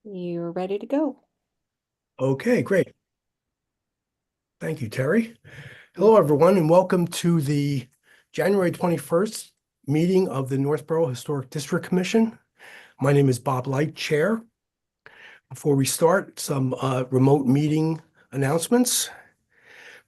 You're ready to go. Okay, great. Thank you, Terry. Hello, everyone, and welcome to the January 21st meeting of the Northborough Historic District Commission. My name is Bob Light, Chair. Before we start, some remote meeting announcements.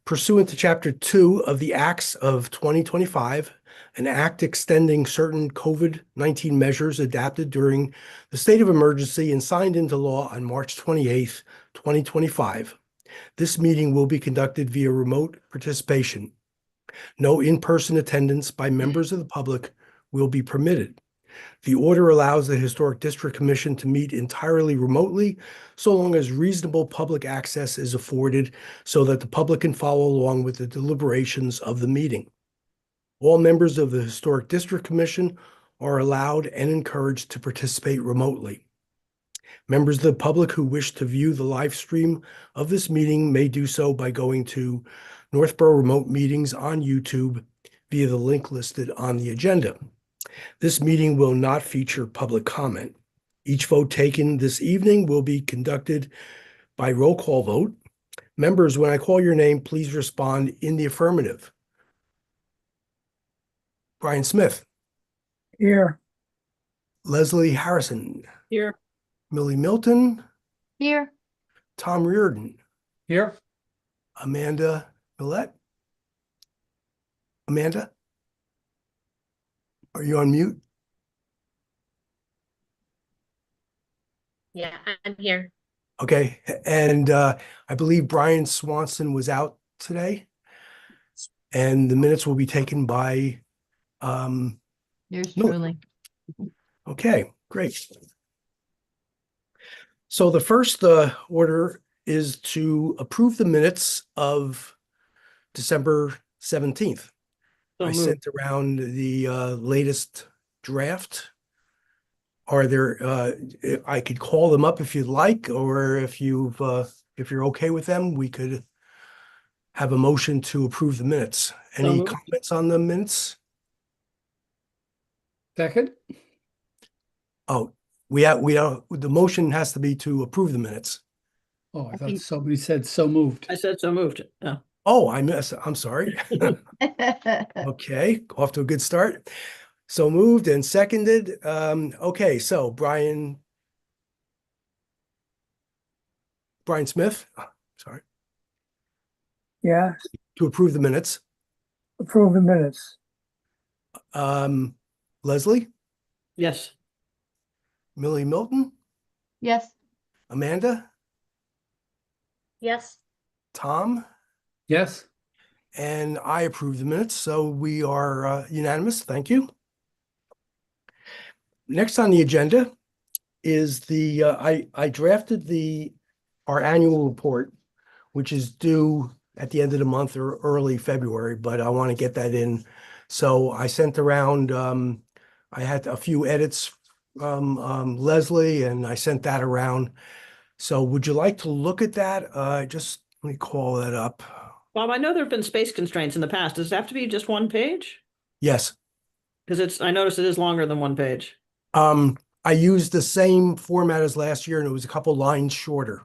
Pursuant to Chapter 2 of the Acts of 2025, an act extending certain COVID-19 measures adapted during the state of emergency and signed into law on March 28th, 2025. This meeting will be conducted via remote participation. No in-person attendance by members of the public will be permitted. The order allows the Historic District Commission to meet entirely remotely, so long as reasonable public access is afforded so that the public can follow along with the deliberations of the meeting. All members of the Historic District Commission are allowed and encouraged to participate remotely. Members of the public who wish to view the live stream of this meeting may do so by going to Northborough Remote Meetings on YouTube via the link listed on the agenda. This meeting will not feature public comment. Each vote taken this evening will be conducted by roll call vote. Members, when I call your name, please respond in the affirmative. Brian Smith. Here. Leslie Harrison. Here. Millie Milton. Here. Tom Reardon. Here. Amanda Millette. Amanda? Are you on mute? Yeah, I'm here. Okay, and I believe Brian Swanson was out today, and the minutes will be taken by Yours No. truly. Okay, great. So the first order is to approve the minutes of December 17th. So I moved. sent around the latest draft. Are there, I could call them up if you'd like, or if you're okay with them, we could have a motion to approve the minutes. Any moved. comments on the minutes? Second. Oh, the motion has to be to approve the minutes. Oh, I thought think- somebody said so moved. I said so moved. Oh. Oh, I'm sorry. Okay, off to a good start. So moved and seconded. Okay, so Brian Smith, sorry, Yeah, to approve the minutes. approve the minutes. Leslie, Yes. Millie Milton, Yes. Amanda, Yes. Tom, Yes. and I approve the minutes. So we are unanimous. Thank you. Next on the agenda is the I drafted our annual report, which is due at the end of the month or early February, but I want to get that in. So I sent around, I had a few edits from Leslie, and I sent that around. So would you like to look at that? Just let me call that up. Bob, I know there have been space constraints in the past. Does it have to be just one page? Yes. Because I noticed it is longer than one page. I used the same format as last year, and it was a couple lines shorter,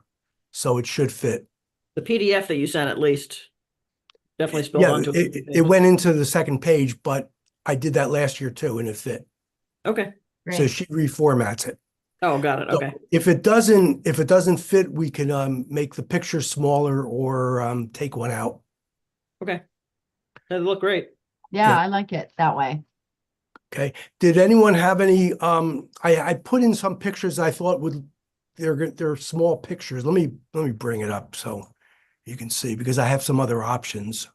so it should fit. The PDF that you sent at least definitely spilled Yeah, onto it went into the second page, but I did that last year too, and it fit. Okay. So Great. she reformats it. Oh, got it. So Okay. if it doesn't fit, we can make the picture smaller or take one out. Okay. They look great. Yeah, Yeah. I like it that way. Okay. Did anyone have any? I put in some pictures I thought they're small pictures. Let me bring it up so you can see, because I have some other options.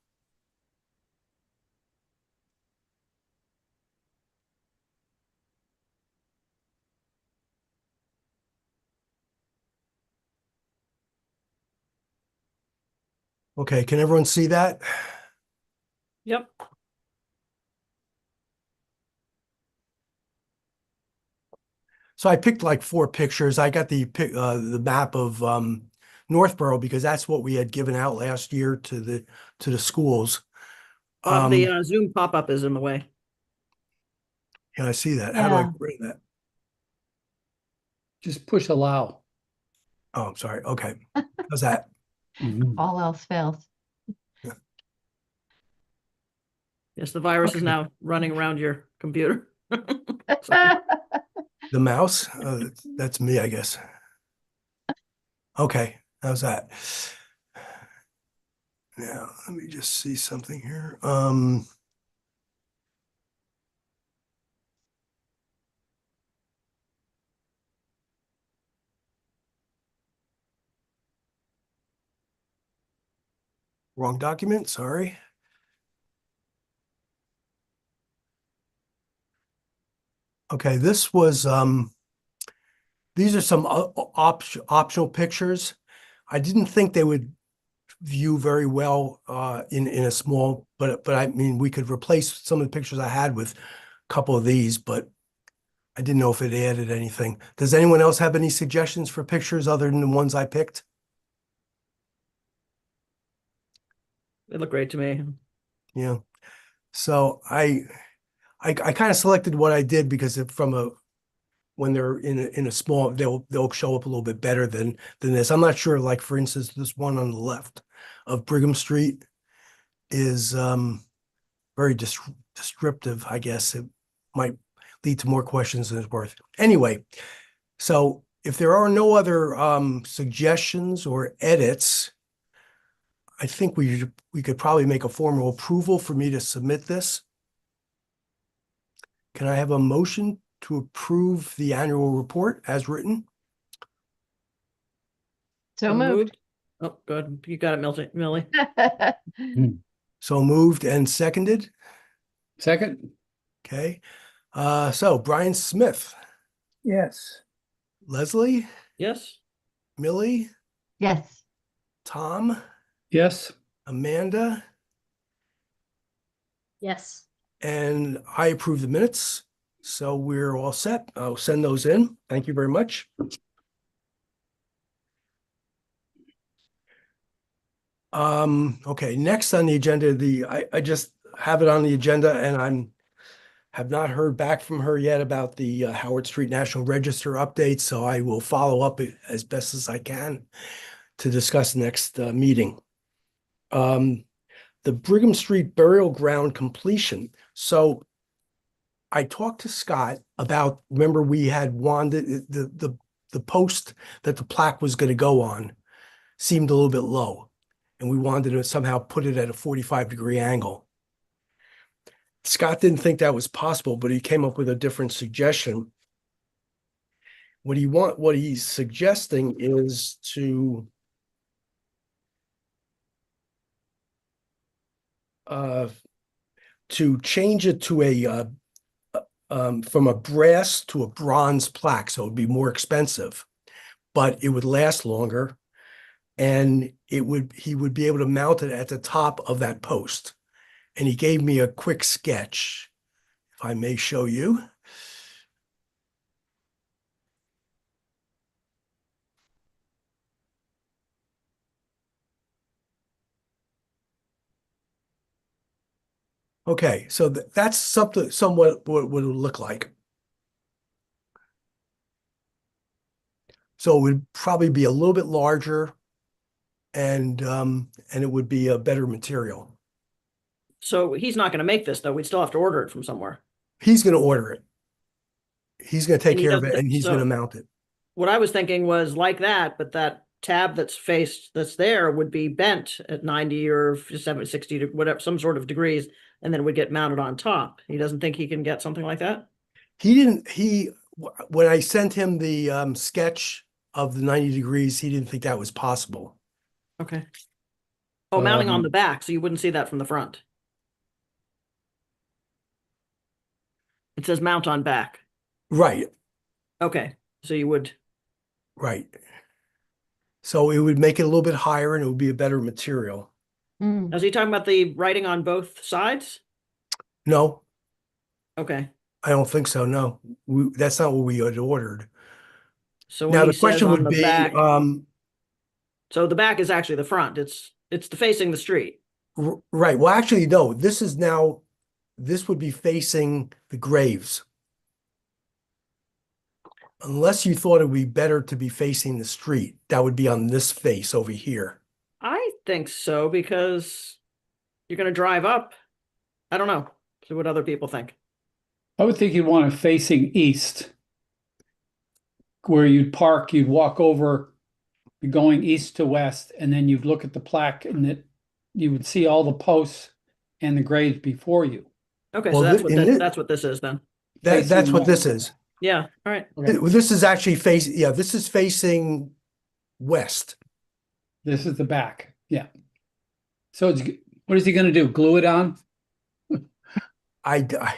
Okay, can everyone see that? Yep. So I picked like 4 pictures. I got the map of Northborough because that's what we had given out last year to the schools. The Zoom pop-up is in the way. Yeah, I see that. How do I Yeah. get rid of that? Just push allow. Oh, I'm sorry. Okay. How's that? Mhm. All else fails. Yes, the virus is Okay. now running around your computer. Sorry. The mouse? That's me, I guess. Okay. How's that? Now, let me just see something here. Wrong document, sorry. Okay, this was these are some optional pictures. I didn't think they would view very well in a small, but I mean we could replace some of the pictures I had with a couple of these, but I didn't know if it added anything. Does anyone else have any suggestions for pictures other than the ones I picked? They look great to me. Yeah. So I kind of selected what I did because from a when they're in a small, they'll show up a little bit better than this. I'm not sure, like for instance, this one on the left of Brigham Street is very descriptive, I guess. It might lead to more questions than it's worth. Anyway, so if there are no other suggestions or edits, I think we could probably make a formal approval for me to submit this. Can I have a motion to approve the annual report as written? So moved. Oh, good. You got it, Millie. So moved and seconded. Second, Okay. So Brian Smith, yes, Leslie, Yes? Millie, Yes. Tom, yes, Amanda, Yes. and I approve the minutes. So we're all set. I'll send those in. Thank you very much. Okay, next on the agenda, I just have it on the agenda and have not heard back from her yet about the Howard Street National Register update, so I will follow up as best as I can to discuss next meeting. The Brigham Street Burial Ground completion. So I talked to Scott about, remember we had wanted the post that the plaque was going to go on seemed a little bit low, and we wanted to somehow put it at a 45-degree angle. Scott didn't think that was possible, but he came up with a different suggestion. What he's suggesting is to change it to from a brass to a bronze plaque, so it would be more expensive, but it would last longer, and he would be able to mount it at the top of that post. And he gave me a quick sketch, if I may show you. Okay, so that's somewhat what it would look like. So it would probably be a little bit larger, and it would be a better material. So he's not going to make this, though. We'd still have to order it from somewhere. He's going to order it. He's going to take And he care of it, doesn't- and he's so- going to mount it. What I was thinking was like that, but that tab that's there would be bent at 90 or 70, 60 to whatever, some sort of degrees, and then it would get mounted on top. He doesn't think he can get something like that? When I sent him the sketch of the 90 degrees, he didn't think that was possible. Okay. Oh, mounting on Um, the back, so you wouldn't see that from the front. It says mount on back. Right, Okay, so you would, right. So it would make it a little bit higher and it would be a better material. Mm. is he talking about the writing on both sides? No, Okay, I don't think so. No, that's not what we had ordered. so Now when he the says question on would the be, back, so the back is actually the front. It's facing the street. right. Well, actually, no, this would be facing the graves. Unless you thought it would be better to be facing the street, that would be on this face over here. I think so because you're gonna drive up. I don't know. See what other people think. I would think you'd want it facing east, where you'd park, you'd walk over, you're going east to west, and then you'd look at the plaque and that you would see all the posts and the grades before you. Okay, Well, so that's what in this, that's what this is then. that's Facing what this north. is. Yeah, all right. Okay, This is actually facing, yeah, this is facing west. this is the back. Yeah. So what is he going to do? Glue it on? I, I,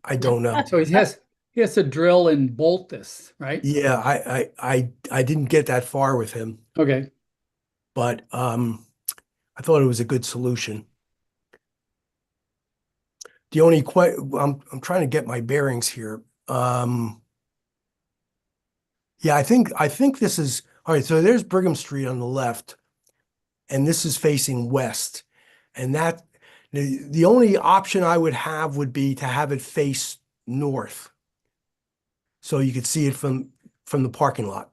I don't know. So he has to drill and bolt this, right? Yeah, I didn't get that far with him, Okay. but I thought it was a good solution. The only I'm trying to get my bearings here. Yeah, I think this is all right. So there's Brigham Street on the left, and this is facing west. And that the only option I would have would be to have it face north. So you could see it from the parking lot.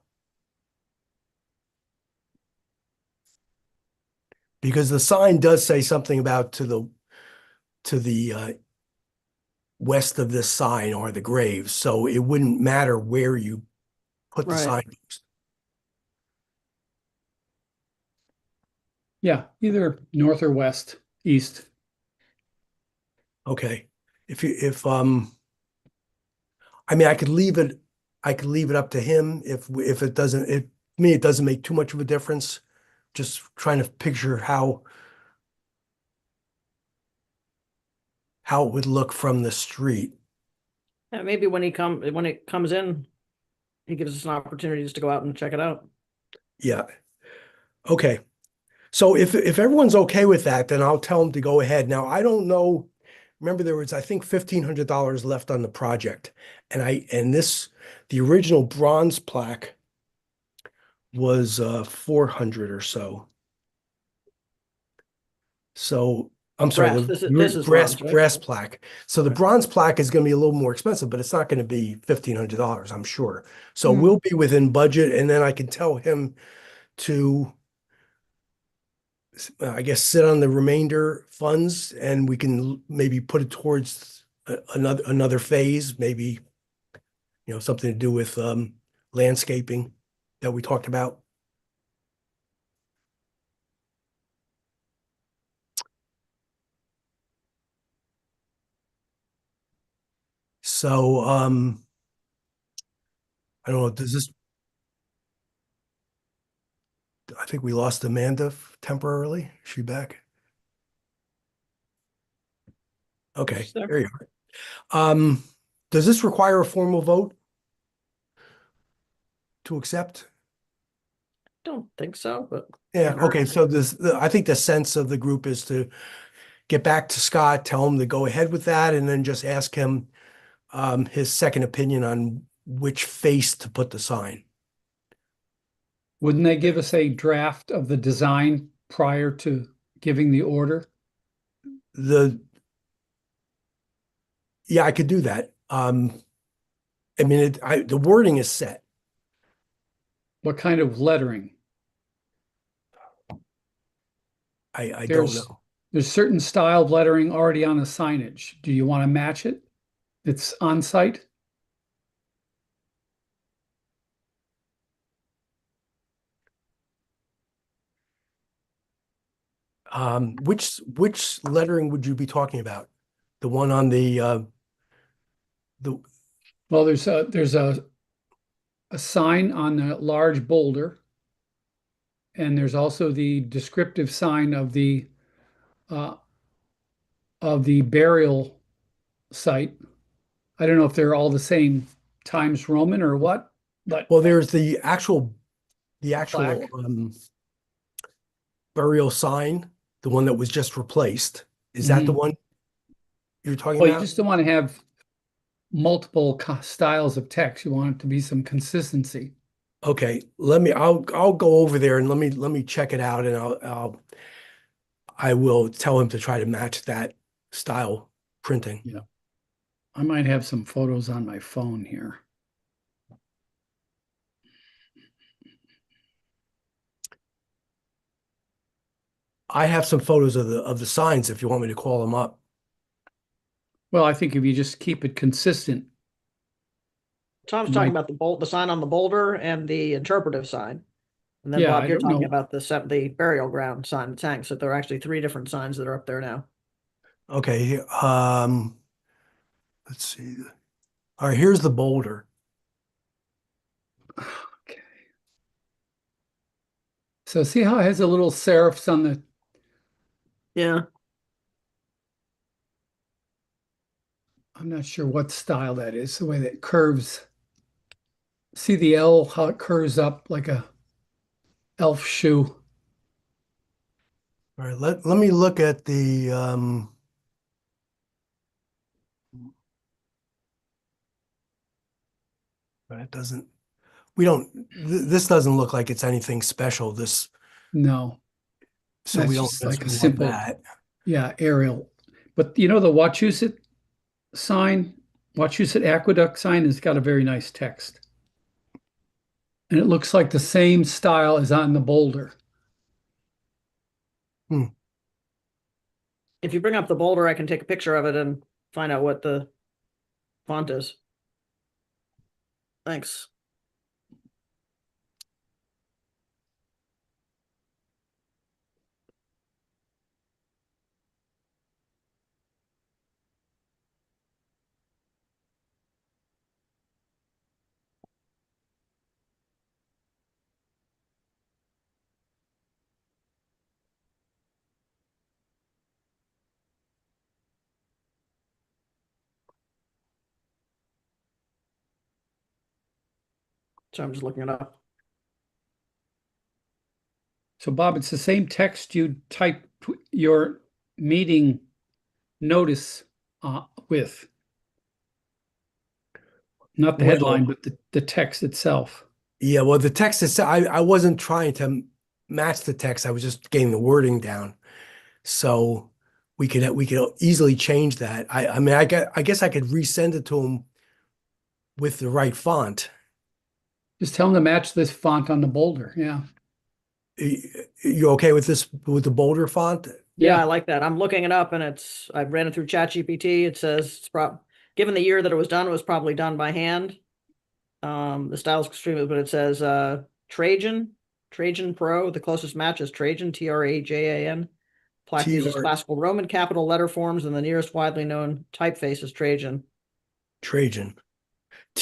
Because the sign does say something about to the west of this sign or the graves. So it wouldn't matter where you put the Right. sign. Yeah, either north or west, east. Okay. If I mean I could leave it up to him if it doesn't it doesn't make too much of a difference. Just trying to picture how it would look from the street. Yeah, maybe when it comes in, he gives us an opportunity just to go out and check it out. Yeah. Okay. So if everyone's okay with that, then I'll tell him to go ahead. Now, I don't know. Remember, there was, I think, $1,500 left on the project. The original bronze plaque was 400 or so. So I'm sorry, Brass. the This is bronze, right? brass plaque. So the Right. bronze plaque is going to be a little more expensive, but it's not going to be $1,500, I'm sure. So Hmm. we'll be within budget, and then I can tell him to, I guess, sit on the remainder funds, and we can maybe put it towards another phase, maybe, something to do with landscaping that we talked about. So, I don't know, I think we lost Amanda temporarily. Is she back? Okay, She's there. there you are. Does this require a formal vote to accept? Don't think so, but Yeah, okay, so I think the sense of the group is to get back to Scott, tell him to go ahead with that, and then just ask him his second opinion on which face to put the sign. Wouldn't they give us a draft of the design prior to giving the order? Yeah, I could do that. I mean, the wording is set. What kind of lettering? I don't know. There's certain style of lettering already on the signage. Do you want to match it? It's on site? Which lettering would you be talking about? The one on the Well, there's a sign on the large boulder, and there's also the descriptive sign uh, of the burial site. I don't know if they're all the same Times Roman or what, but well, there's the plaque. actual burial sign, the one that was just replaced. Is that the Mhm. one you're talking Well, you about? just don't want to have multiple styles of text. You want it to be some consistency. Okay, I'll go over there and let me check it out, and I will tell him to try to match that style printing. Yeah. I might have some photos on my phone here. I have some photos of the signs if you want me to call them up. Well, I think if you just keep it consistent, Tom's talking might, about the sign on the boulder and the interpretive sign. And then yeah, Bob, I you're don't talking know. about the burial ground sign that's hanging. So there are actually three different signs that are up there now. Okay, let's see. All right, here's the boulder. Okay. So see how it has a little serifs on the, Yeah. I'm not sure what style that is, the way that it curves. See the L, how it curves up like a elf shoe. All right, let me look at the it doesn't we don't this doesn't look like it's anything special, this, No, so we that's don't just like a necessarily want simple, that. yeah, aerial. But you know, the Wachusett sign, Wachusett Aqueduct sign has got a very nice text. And it looks like the same style as on the boulder. Hmm. If you bring up the boulder, I can take a picture of it and find out what the font is. Thanks. So I'm just looking it up. So Bob, it's the same text you type your meeting notice with, not the headline, Well, but the text itself. yeah, well, the text is, I wasn't trying to match the text. I was just getting the wording down. So we could easily change that. I mean, I guess I could resend it to him with the right font. Just tell them to match this font on the boulder. Yeah. You okay with this, with the bolder font? Yeah, I Yeah. like that. I'm looking it up and I ran it through ChatGPT. It says given the year that it was probably done by hand. The style's extremely, but it says Trajan Pro. The closest match is Trajan, Trajan. Plaque uses TR classical Roman capital letter forms, and the nearest widely known typeface is Trajan. Trajan.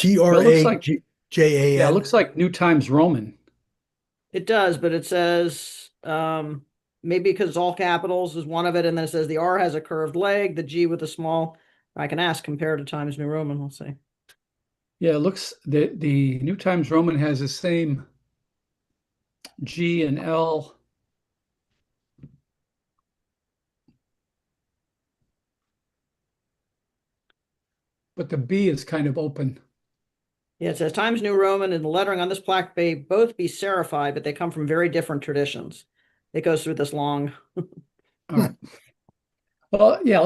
Well, it looks like, yeah, it TRAJAN. looks like New Times Roman. It does, but it says maybe because it's all capitals is one of it, and then it says the R has a curved leg, the G with a small. I can ask compare to Times New Roman. We'll see. Yeah, it looks the New Times Roman has the same G and L. But the B is kind of open. Yeah, it says Times New Roman and the lettering on this plaque may both be serified, but they come from very different traditions. It goes through this long. All right. Well, yeah,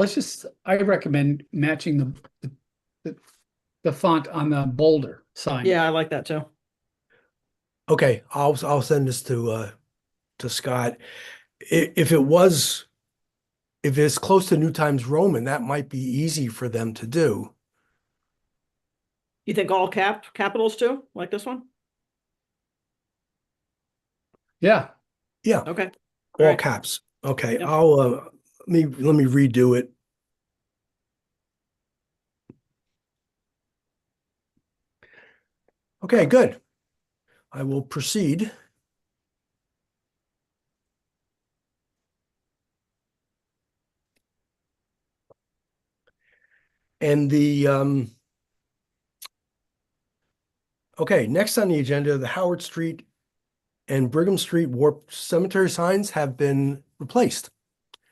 I recommend matching the, the font on the boulder sign. Yeah, I like that too. Okay, I'll send this to Scott. If if it's close to New Times Roman, that might be easy for them to do. You think all capitals too, like this one? Yeah. Yeah, Okay. All all right. caps. Okay, Yep. I'll let me redo it. Okay, good. I will proceed. And okay, next on the agenda, the Howard Street and Brigham Street Warp Cemetery signs have been replaced.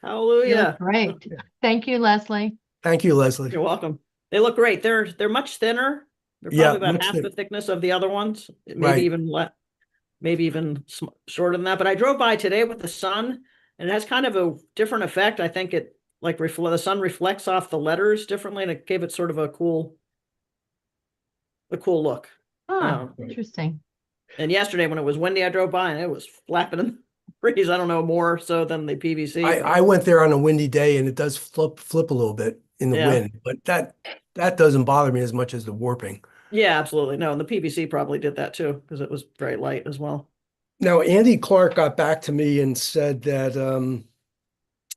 They look Hallelujah. great. Thank you, Leslie. Thank you, Leslie. You're welcome. They look great. They're much thinner. They're Yeah, probably about much half the thin- thickness of the other ones. Maybe right. even maybe even shorter than that. But I drove by today with the sun, and it has kind of a different effect. I think it like the sun reflects off the letters differently, and it gave it sort of a cool look. Ah, Um, interesting. and yesterday when it was windy, I drove by and it was flapping. breeze. I don't know, more so than the PVC. but- I went there on a windy day and it does flip a little bit in the Yeah. wind, but that doesn't bother me as much as the warping. Yeah, absolutely. No, and the PVC probably did that too, because it was very light as well. Now, Andy Clark got back to me and said that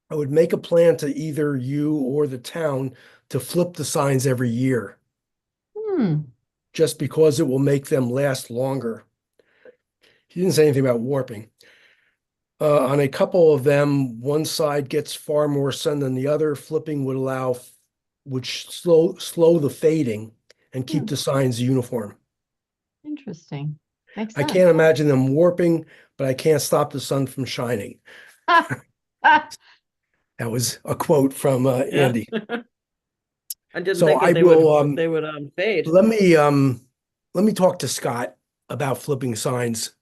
I would make a plan to either you or the town to flip the signs every year, Hmm, just because it will make them last longer. He didn't say anything about warping. On a couple of them, one side gets far more sun than the other. Flipping would slow the fading and keep Hmm. the signs uniform. interesting. Makes I sense. can't imagine them warping, but I can't stop the sun from shining. That was a quote from Yeah. Andy. I didn't So think I that they will would fade. let me talk to Scott about flipping signs.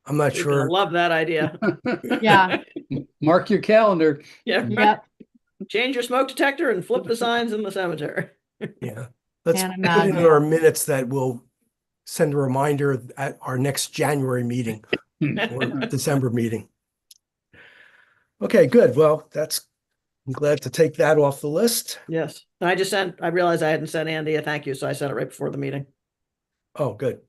I'm not He's gonna sure. love that idea. Yeah, Mark your calendar. Yeah. yep, Change your smoke detector and flip the signs in the cemetery. Yeah. Let's Can't put it in imagine. our minutes that we'll send a reminder at our next January meeting or December meeting. Okay, good. Well, I'm glad to take that off the list. Yes. And I realized I hadn't sent Andy a thank you, so I sent it right before the meeting. Oh, good.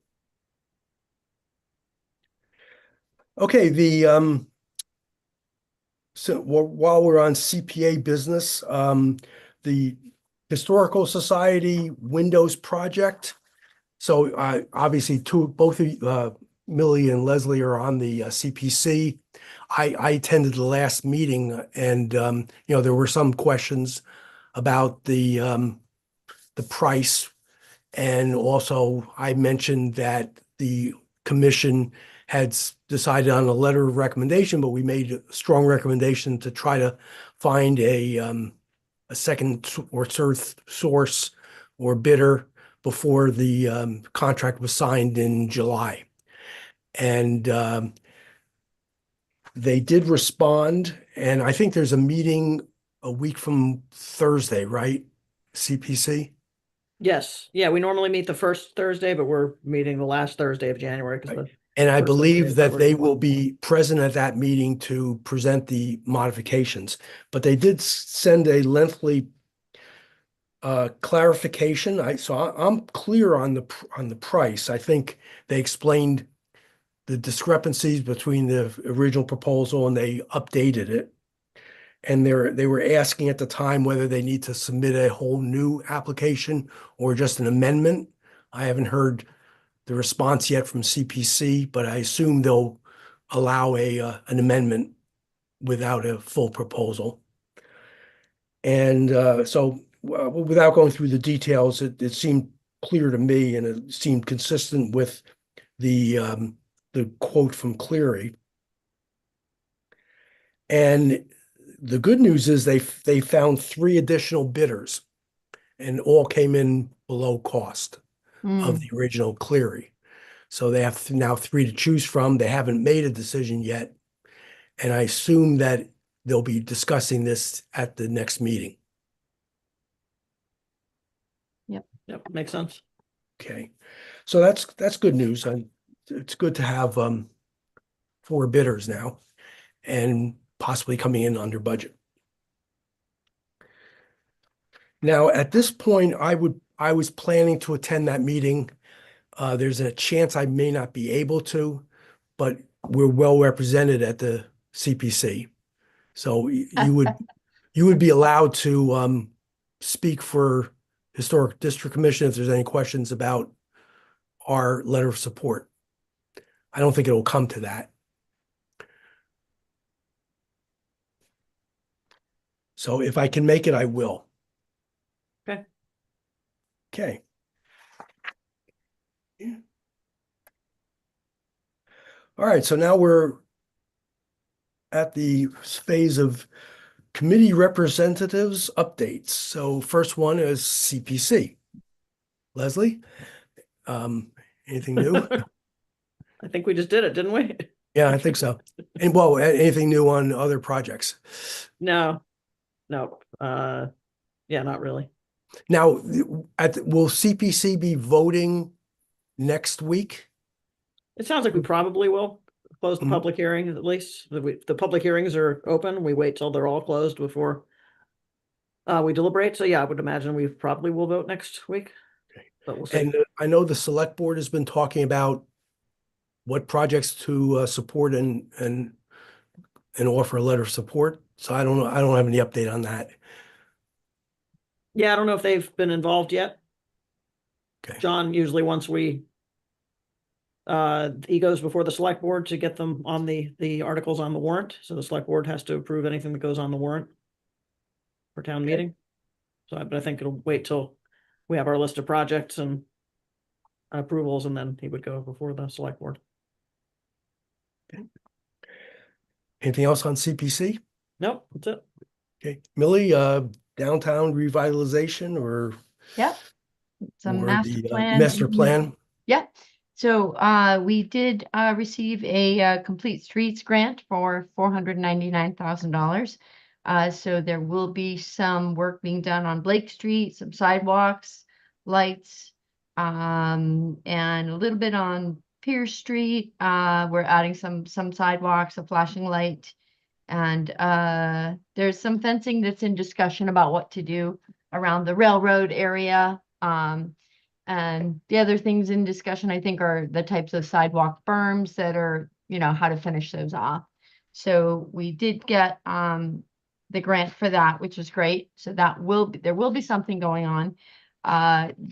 Okay, so while we're on CPA business, the Historical Society Windows project. So obviously both of Millie and Leslie are on the CPC. I attended the last meeting and there were some questions about the price. And also I mentioned that the commission had decided on a letter of recommendation, but we made a strong recommendation to try to find a second or third source or bidder before the contract was signed in July. And they did respond, and I think there's a meeting a week from Thursday, right? CPC? Yes. Yeah, we normally meet the first Thursday, but we're meeting the last Thursday of January because the And I first Thursday believe is that the they working will one. be present at that meeting to present the modifications. But they did send a lengthy clarification. I'm clear on the price. I think they explained the discrepancies between the original proposal and they updated it. And they were asking at the time whether they need to submit a whole new application or just an amendment. I haven't heard the response yet from CPC, but I assume they'll allow an amendment without a full proposal. And so without going through the details, it seemed clear to me and it seemed consistent with the quote from Cleary. And the good news is they found 3 additional bidders and all came in below cost of Hmm, the original Cleary. So they have now 3 to choose from. They haven't made a decision yet. And I assume that they'll be discussing this at the next meeting. Yep, makes sense. Okay. So that's good news. It's good to have 4 bidders now and possibly coming in under budget. Now, at this point, I was planning to attend that meeting. There's a chance I may not be able to, but we're well represented at the CPC. So you would be allowed to speak for Historic District Commission if there's any questions about our letter of support. I don't think it will come to that. So if I can make it, I will. Okay. Okay. Yeah. All right, so now we're at the phase of committee representatives updates. So first one is CPC. Leslie, anything new? I think we just did it, didn't we? Yeah, I think so. And well, anything new on other projects? No, no. Yeah, not really. Now, will CPC be voting next week? It sounds like we probably will. close the Mhm. public hearing at least. The public hearings are open. We wait till they're all closed before we deliberate. So yeah, I would imagine we probably will vote next week. Okay. But we'll see. And I know the select board has been talking about what projects to support and offer a letter of support. So I don't know. I don't have any update on that. Yeah, I don't know if they've been involved yet. Okay. John, usually once he goes before the select board to get them on the articles on the warrant. So the select board has to approve anything that goes on the warrant for town Okay. meeting. So, but I think it'll wait till we have our list of projects and approvals, and then he would go before the select board. Anything else on CPC? Nope, that's it. Okay. Millie, downtown revitalization or Yep. It's a master the plan. master plan? Yep. So we did receive a complete streets grant for $499,000. So there will be some work being done on Blake Street, some sidewalks, lights, and a little bit on Pierce Street. We're adding some sidewalks, a flashing light, and there's some fencing that's in discussion about what to do around the railroad area. And the other things in discussion, I think, are the types of sidewalk berms that are, how to finish those off. So we did get the grant for that, which is great. So there will be something going on.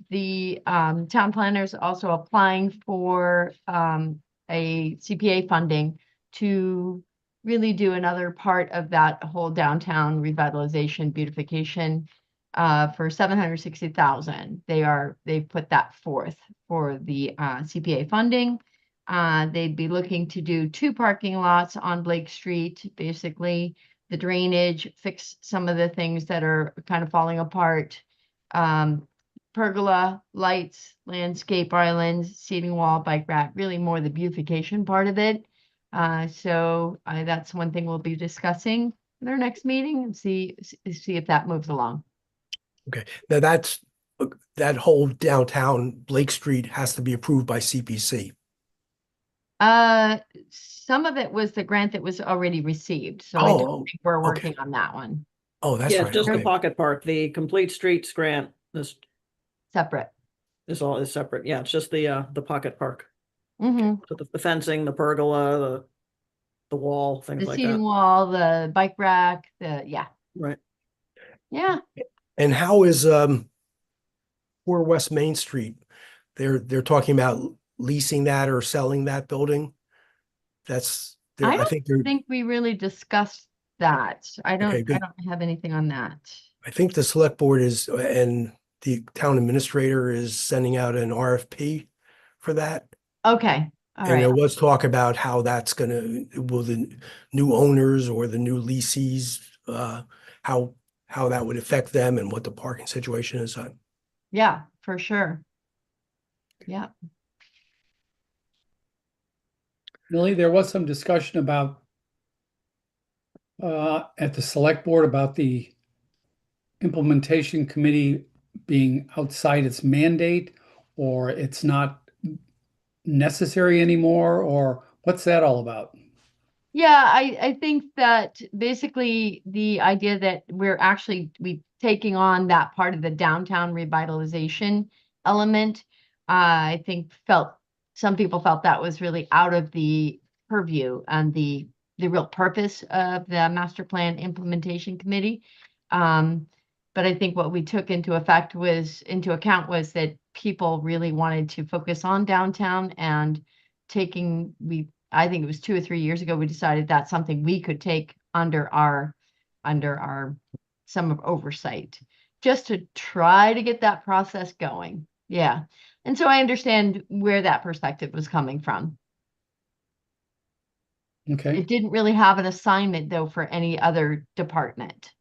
The town planner is also applying for a CPA funding to really do another part of that whole downtown revitalization beautification for 760,000. They've put that forth for the CPA funding. They'd be looking to do 2 parking lots on Blake Street, basically the drainage, fix some of the things that are kind of falling apart. Pergola, lights, landscape islands, seating wall, bike rack, really more the beautification part of it. So that's one thing we'll be discussing in our next meeting and see if that moves along. Okay. Now that whole downtown Blake Street has to be approved by CPC. Some of it was the grant that was already received, so I don't think we're working on that one. Oh, that's Yeah, right. it's just the Okay. pocket park. The complete streets grant Separate. is separate. Yeah, it's just the pocket park. Mm-hmm. So the fencing, the pergola, the wall, things The like seating that. wall, the bike rack, yeah. Right. Yeah. And how is for West Main Street? They're talking about leasing that or selling that building. That's there. I think they're. I think we really discussed that. I Okay, good. don't have anything on that. I think the select board is and the town administrator is sending out an RFP for that. Okay. All And there right. was talk about how that's will the new owners or the new leasees, how that would affect them and what the parking situation is on. Yeah, for sure. Yeah. Millie, there was some discussion about at the select board about the implementation committee being outside its mandate, or it's not necessary anymore, or what's that all about? Yeah, I think that basically the idea that we taking on that part of the downtown revitalization element, I think some people felt that was really out of the purview and the real purpose of the master plan implementation committee. But I think what we took into account was that people really wanted to focus on downtown and I think it was 2 or 3 years ago, we decided that's something we could take under our some of oversight, just to try to get that process going. Yeah. And so I understand where that perspective was coming from. Okay. It didn't really have an assignment though for any other department.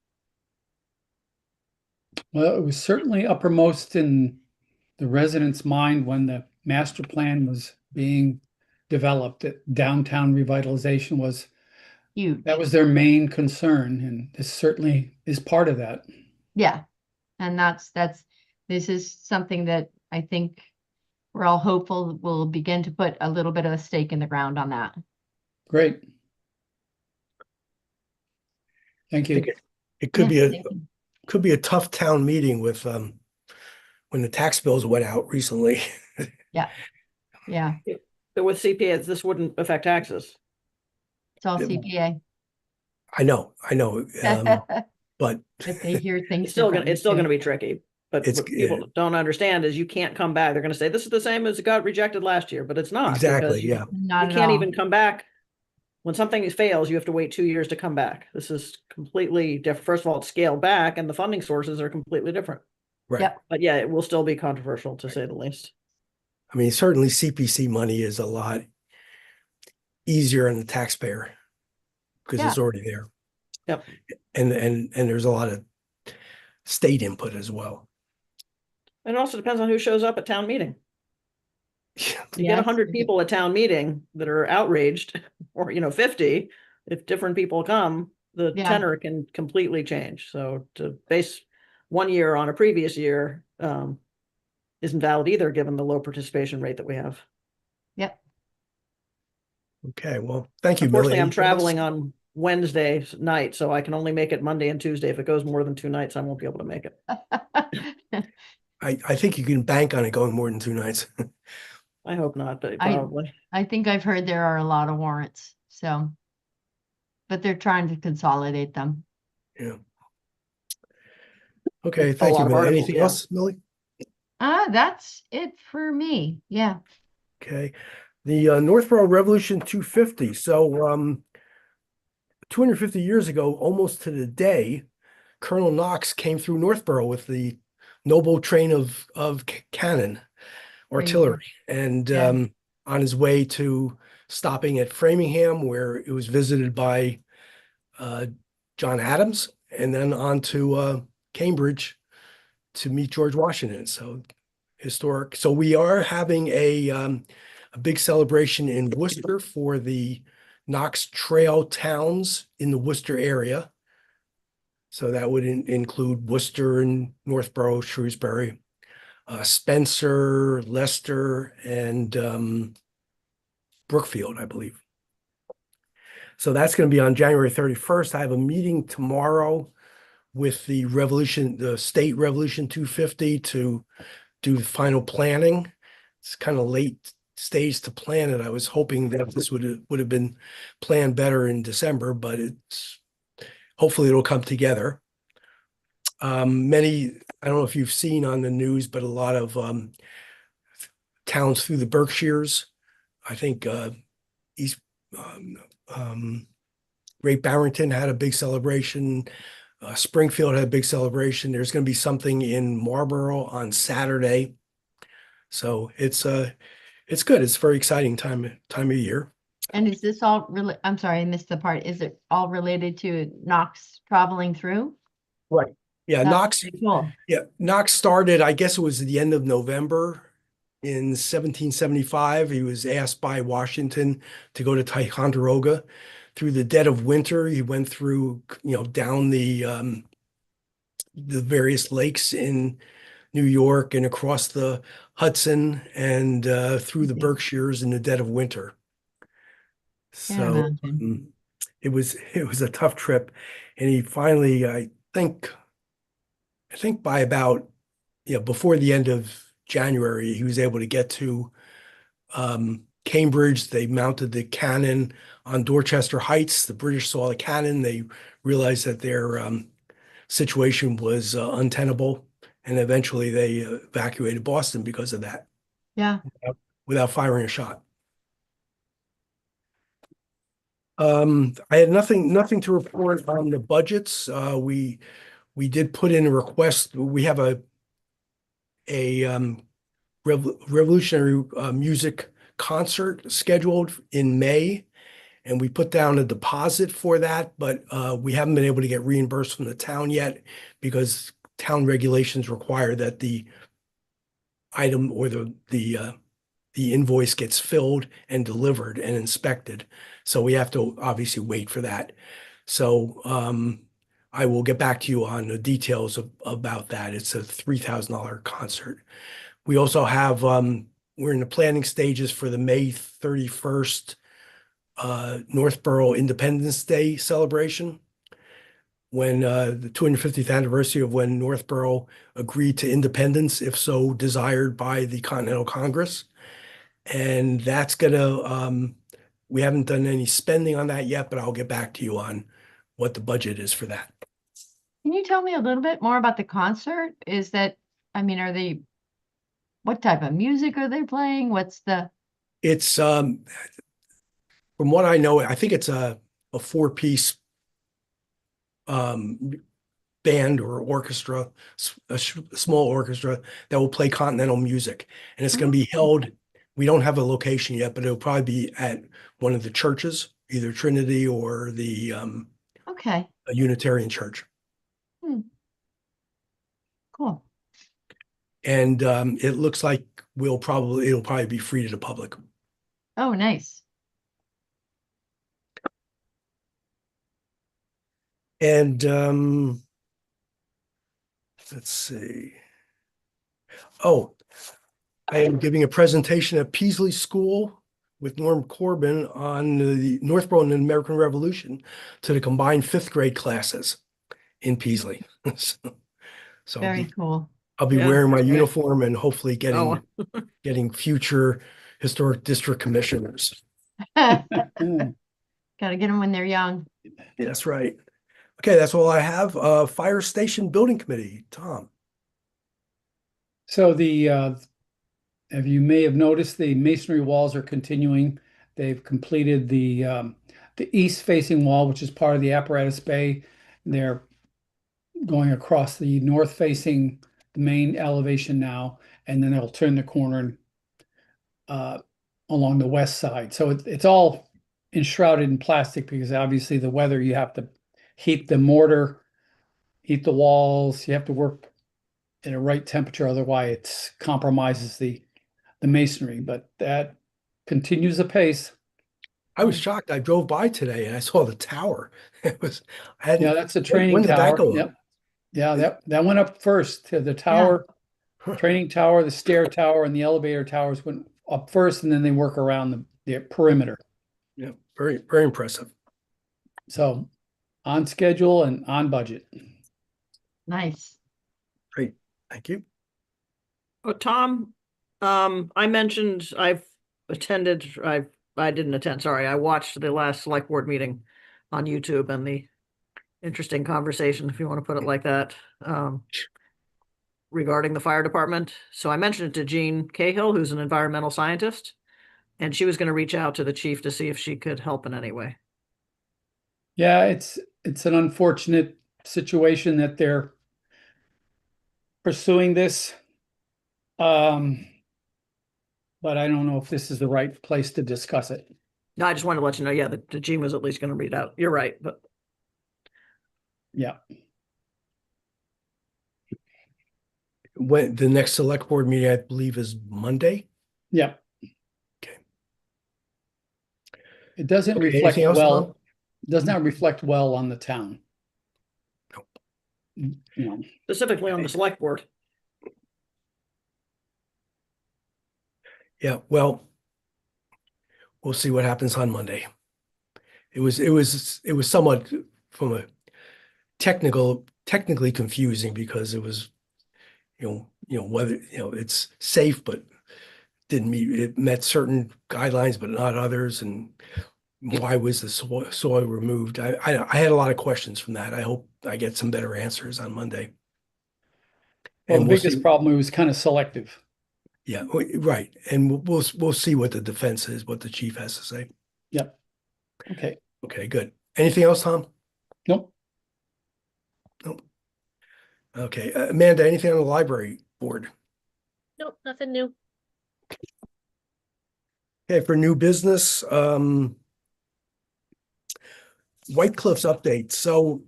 Well, it was certainly uppermost in the residents' mind when the master plan was being developed, that downtown revitalization was Huge. that was their main concern, and this certainly is part of that. Yeah. And this is something that I think we're all hopeful will begin to put a little bit of a stake in the ground on that. Great. Thank I think you. it could be Yeah, a thank you. could be a tough town meeting with when the tax bills went out recently. Yeah, yeah, But with CPAs, this wouldn't affect taxes. it's all CPA. I know, but But they hear things It's still differently gonna too. be tricky. But it's what people don't understand is you can't come back. They're gonna say, this is the same as it got rejected last year, but it's not, exactly, because yeah. you Not at can't all. even come back. When something fails, you have to wait 2 years to come back. This is completely different. First of all, it's scaled back and the funding sources are completely different. Right. Yep. But yeah, it will still be controversial, to say the least. I mean, certainly CPC money is a lot easier on the taxpayer because Yeah. it's already there. Yep. And there's a lot of state input as well. And it also depends on who shows up at town meeting. You get Yes. 100 people at town meeting that are outraged, or 50, if different people come, the Yeah. tenor can completely change. So to base 1 year on a previous year isn't valid either, given the low participation rate that we have. Yep. Okay, well, thank you, Unfortunately, Millie. I'm Anything else? traveling on Wednesday night, so I can only make it Monday and Tuesday. If it goes more than 2 nights, I won't be able to make it. I think you can bank on it going more than 2 nights. I hope not, but probably. I think I've heard there are a lot of warrants, so, but they're trying to consolidate them. Yeah. Okay, A thank you, lot of Millie. articles, Anything yeah. else, Millie? That's it for me. Yeah. Okay. The Northborough Revolution 250. So 250 years ago, almost to the day, Colonel Knox came through Northborough with the noble train of cannon, There you go. artillery, and Yeah. on his way to stopping at Framingham, where it was visited by John Adams, and then on to Cambridge to meet George Washington. So historic. So we are having a big celebration in Worcester for the Knox Trail towns in the Worcester area. So that would include Worcester and Northborough, Shrewsbury, Spencer, Leicester, and Brookfield, I believe. So that's going to be on January 31st. I have a meeting tomorrow with the State Revolution 250 to do the final planning. It's kind of late stage to plan it. I was hoping that this would have been planned better in December, but hopefully it'll come together. I don't know if you've seen on the news, but a lot of towns through the Berkshires, I think East Great Barrington had a big celebration. Springfield had a big celebration. There's going to be something in Marlborough on Saturday. So it's good. It's a very exciting time of year. And is this all really, I'm sorry, I missed the part. Is it all related to Knox traveling through? Right. Yeah, That's Knox. pretty cool. Yeah, Knox started, I guess it was the end of November in 1775. He was asked by Washington to go to Ticonderoga. Through the dead of winter, he went through, down the various lakes in New York and across the Hudson and through the Okay. Berkshires in the dead of winter. Can't So imagine. it was a tough trip, and he finally, I think by about before the end of January, he was able to get to Cambridge. They mounted the cannon on Dorchester Heights. The British saw the cannon. They realized that their situation was untenable, and eventually they evacuated Boston because of that, Yeah. without firing a shot. I had nothing to report on the budgets. We did put in a request. We have a revolutionary music concert scheduled in May, and we put down a deposit for that, but we haven't been able to get reimbursed from the town yet because town regulations require that the item or the invoice gets filled and delivered and inspected. So we have to obviously wait for that. So I will get back to you on the details about that. It's a $3,000 concert. We also have we're in the planning stages for the May 31st Northborough Independence Day celebration when the 250th anniversary of when Northborough agreed to independence, if so desired by the Continental Congress. And that's gonna, we haven't done any spending on that yet, but I'll get back to you on what the budget is for that. Can you tell me a little bit more about the concert? What type of music are they playing? What's the, It's from what I know, I think it's a four-piece um, band or orchestra, small orchestra that will play continental music. And it's going to be held, we don't have a location yet, but it'll probably be at one of the churches, either Trinity or the okay, a Unitarian church. cool. And it looks like it'll probably be free to the public. Oh, nice. And let's see. Oh, I am giving a presentation at Peasley School with Norm Corbin on the Northborough and the American Revolution to the combined fifth grade classes in Peasley. So Very cool. I'll be Yeah, wearing my that's great. uniform and hopefully Oh, getting future historic district commissioners. Gotta get them when they're young. That's right. Okay, that's all I have. Fire Station Building Committee, Tom. So if you may have noticed, the masonry walls are continuing. They've completed the east facing wall, which is part of the apparatus bay. They're going across the north facing the main elevation now, and then they'll turn the corner along the west side. So it's all enshrouded in plastic because obviously the weather, you have to heat the mortar, heat the walls, you have to work at a right temperature, otherwise it compromises the masonry, but that continues apace. I was shocked. I drove by today and I saw the tower. It was, I Yeah, hadn't, that's a training when did that tower. go up? Yep. Yeah, that went up first to the tower, training tower, the stair tower, and the elevator towers went up first, and then they work around the perimeter. Yeah, very, very impressive. So on schedule and on budget. Nice. Great. Thank you. oh, Tom, I mentioned I didn't attend, sorry. I watched the last select board meeting on YouTube and the interesting conversation, if you want to put it like that, regarding the fire department. So I mentioned it to Jean Cahill, who's an environmental scientist, and she was going to reach out to the chief to see if she could help in any way. Yeah, it's an unfortunate situation that they're pursuing this. But I don't know if this is the right place to discuss it. No, I just wanted to let you know, yeah, that Jean was at least going to read out. You're right, but Yeah. When the next select board meeting, I believe, is Monday. Yeah. Okay. It doesn't Okay, reflect anything else, well, Tom? does not reflect well on the town. Nope. You know, specifically on the select board. Yeah, well, we'll see what happens on Monday. It was somewhat from a technically confusing because it was, whether, it's safe, but it met certain guidelines, but not others. And why was the soil removed? I had a lot of questions from that. I hope I get some better answers on Monday. well, And the we'll biggest see. problem, it was kind of selective. Yeah, right. And we'll see what the defense is, what the chief has to say. Yep. Okay. Okay, good. Anything else, Tom? Nope. Nope. Okay, Amanda, anything on the library board? Nope, nothing new. Okay, for new business, White Cliffs update. So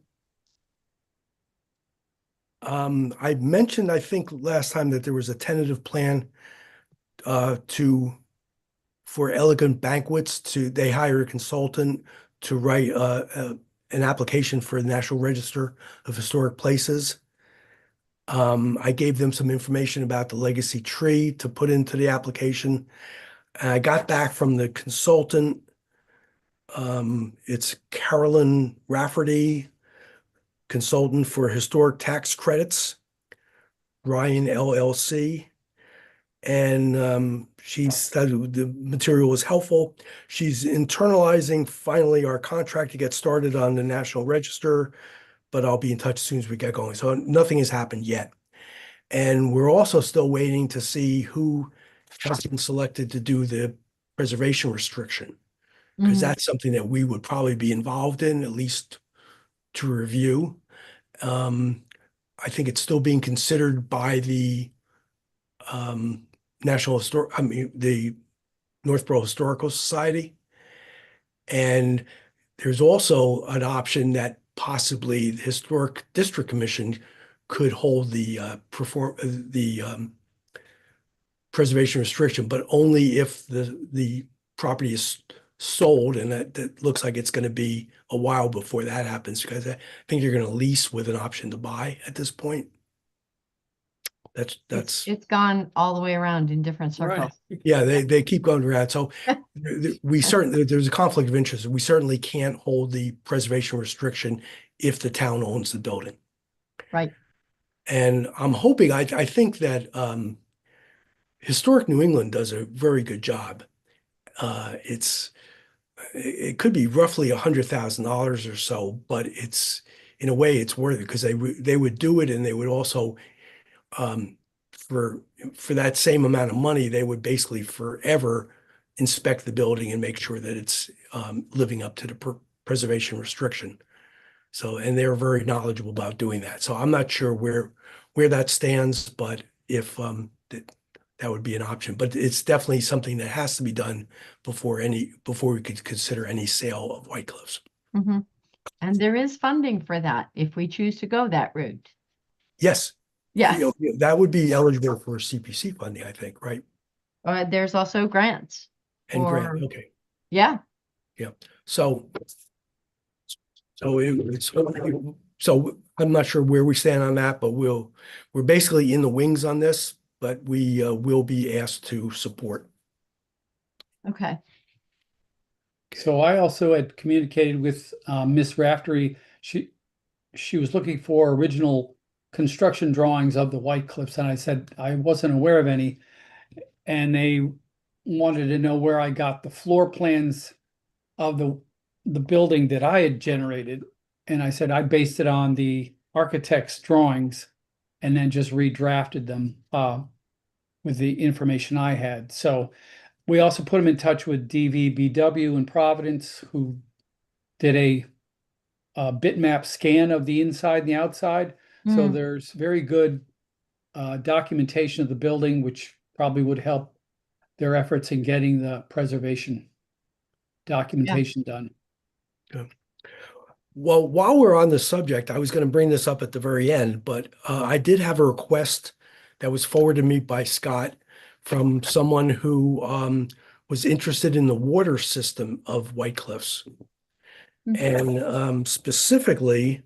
I mentioned, I think last time, that there was a tentative plan for Elegant Banquets they hire a consultant to write an application for the National Register of Historic Places. I gave them some information about the legacy tree to put into the application. And I got back from the consultant It's Carolyn Rafferty, consultant for historic tax credits, Ryan LLC. And she said the material was helpful. She's internalizing finally our contract to get started on the National Register, but I'll be in touch as soon as we get going. So nothing has happened yet. And we're also still waiting to see who has been selected to do the preservation restriction, because Mhm. that's something that we would probably be involved in, at least to review. I think it's still being considered by the um, the Northborough Historical Society. And there's also an option that possibly the Historic District Commission could hold the preservation restriction, but only if the property is sold, and that looks like it's going to be a while before that happens, because I think you're going to lease with an option to buy at this point. That's It's gone all the way around in different Right. circles. yeah, they keep going around. So there's a conflict of interest. We certainly can't hold the preservation restriction if the town owns the building. Right. And I'm hoping, I think that Historic New England does a very good job. It could be roughly $100,000 or so, but in a way it's worth it, because they would do it, and they would also um, for that same amount of money, they would basically forever inspect the building and make sure that it's living up to the preservation restriction. So, and they're very knowledgeable about doing that. So I'm not sure where that stands, but if that would be an option. But it's definitely something that has to be done before we could consider any sale of White Cliffs. Mhm. And there is funding for that if we choose to go that route. Yes. Yes. That would be eligible for CPC funding, I think, right? There's also grants And grant, for, okay. yeah. Yeah. So it's so I'm not sure where we stand on that, but we're basically in the wings on this, but we will be asked to support. Okay. So I also had communicated with Miss Raftery. She was looking for original construction drawings of the White Cliffs, and I said I wasn't aware of any. And they wanted to know where I got the floor plans of the building that I had generated. And I said I based it on the architect's drawings and then just redrafted them with the information I had. So we also put them in touch with DVBW in Providence, who did a bitmap scan of the inside and the outside. So Mm. there's very good documentation of the building, which probably would help their efforts in getting the preservation documentation done. Good. Well, while we're on the subject, I was going to bring this up at the very end, but I did have a request that was forwarded to me by Scott from someone who was interested in the water system of White Cliffs. And specifically,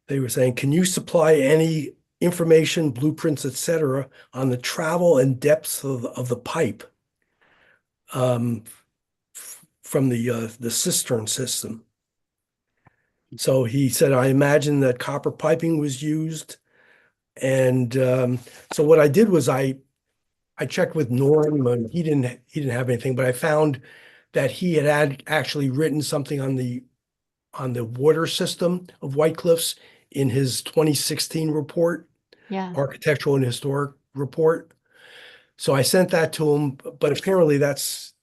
they were saying, can you supply any information, blueprints, etc., on the travel and depths of the pipe from the cistern system? So he said, I imagine that copper piping was used. And so what I did was I checked with Norm, and he didn't have anything, but I found that he had actually written something on the water system of White Cliffs in his 2016 report, Yeah. architectural and historic report. So I sent that to him, but apparently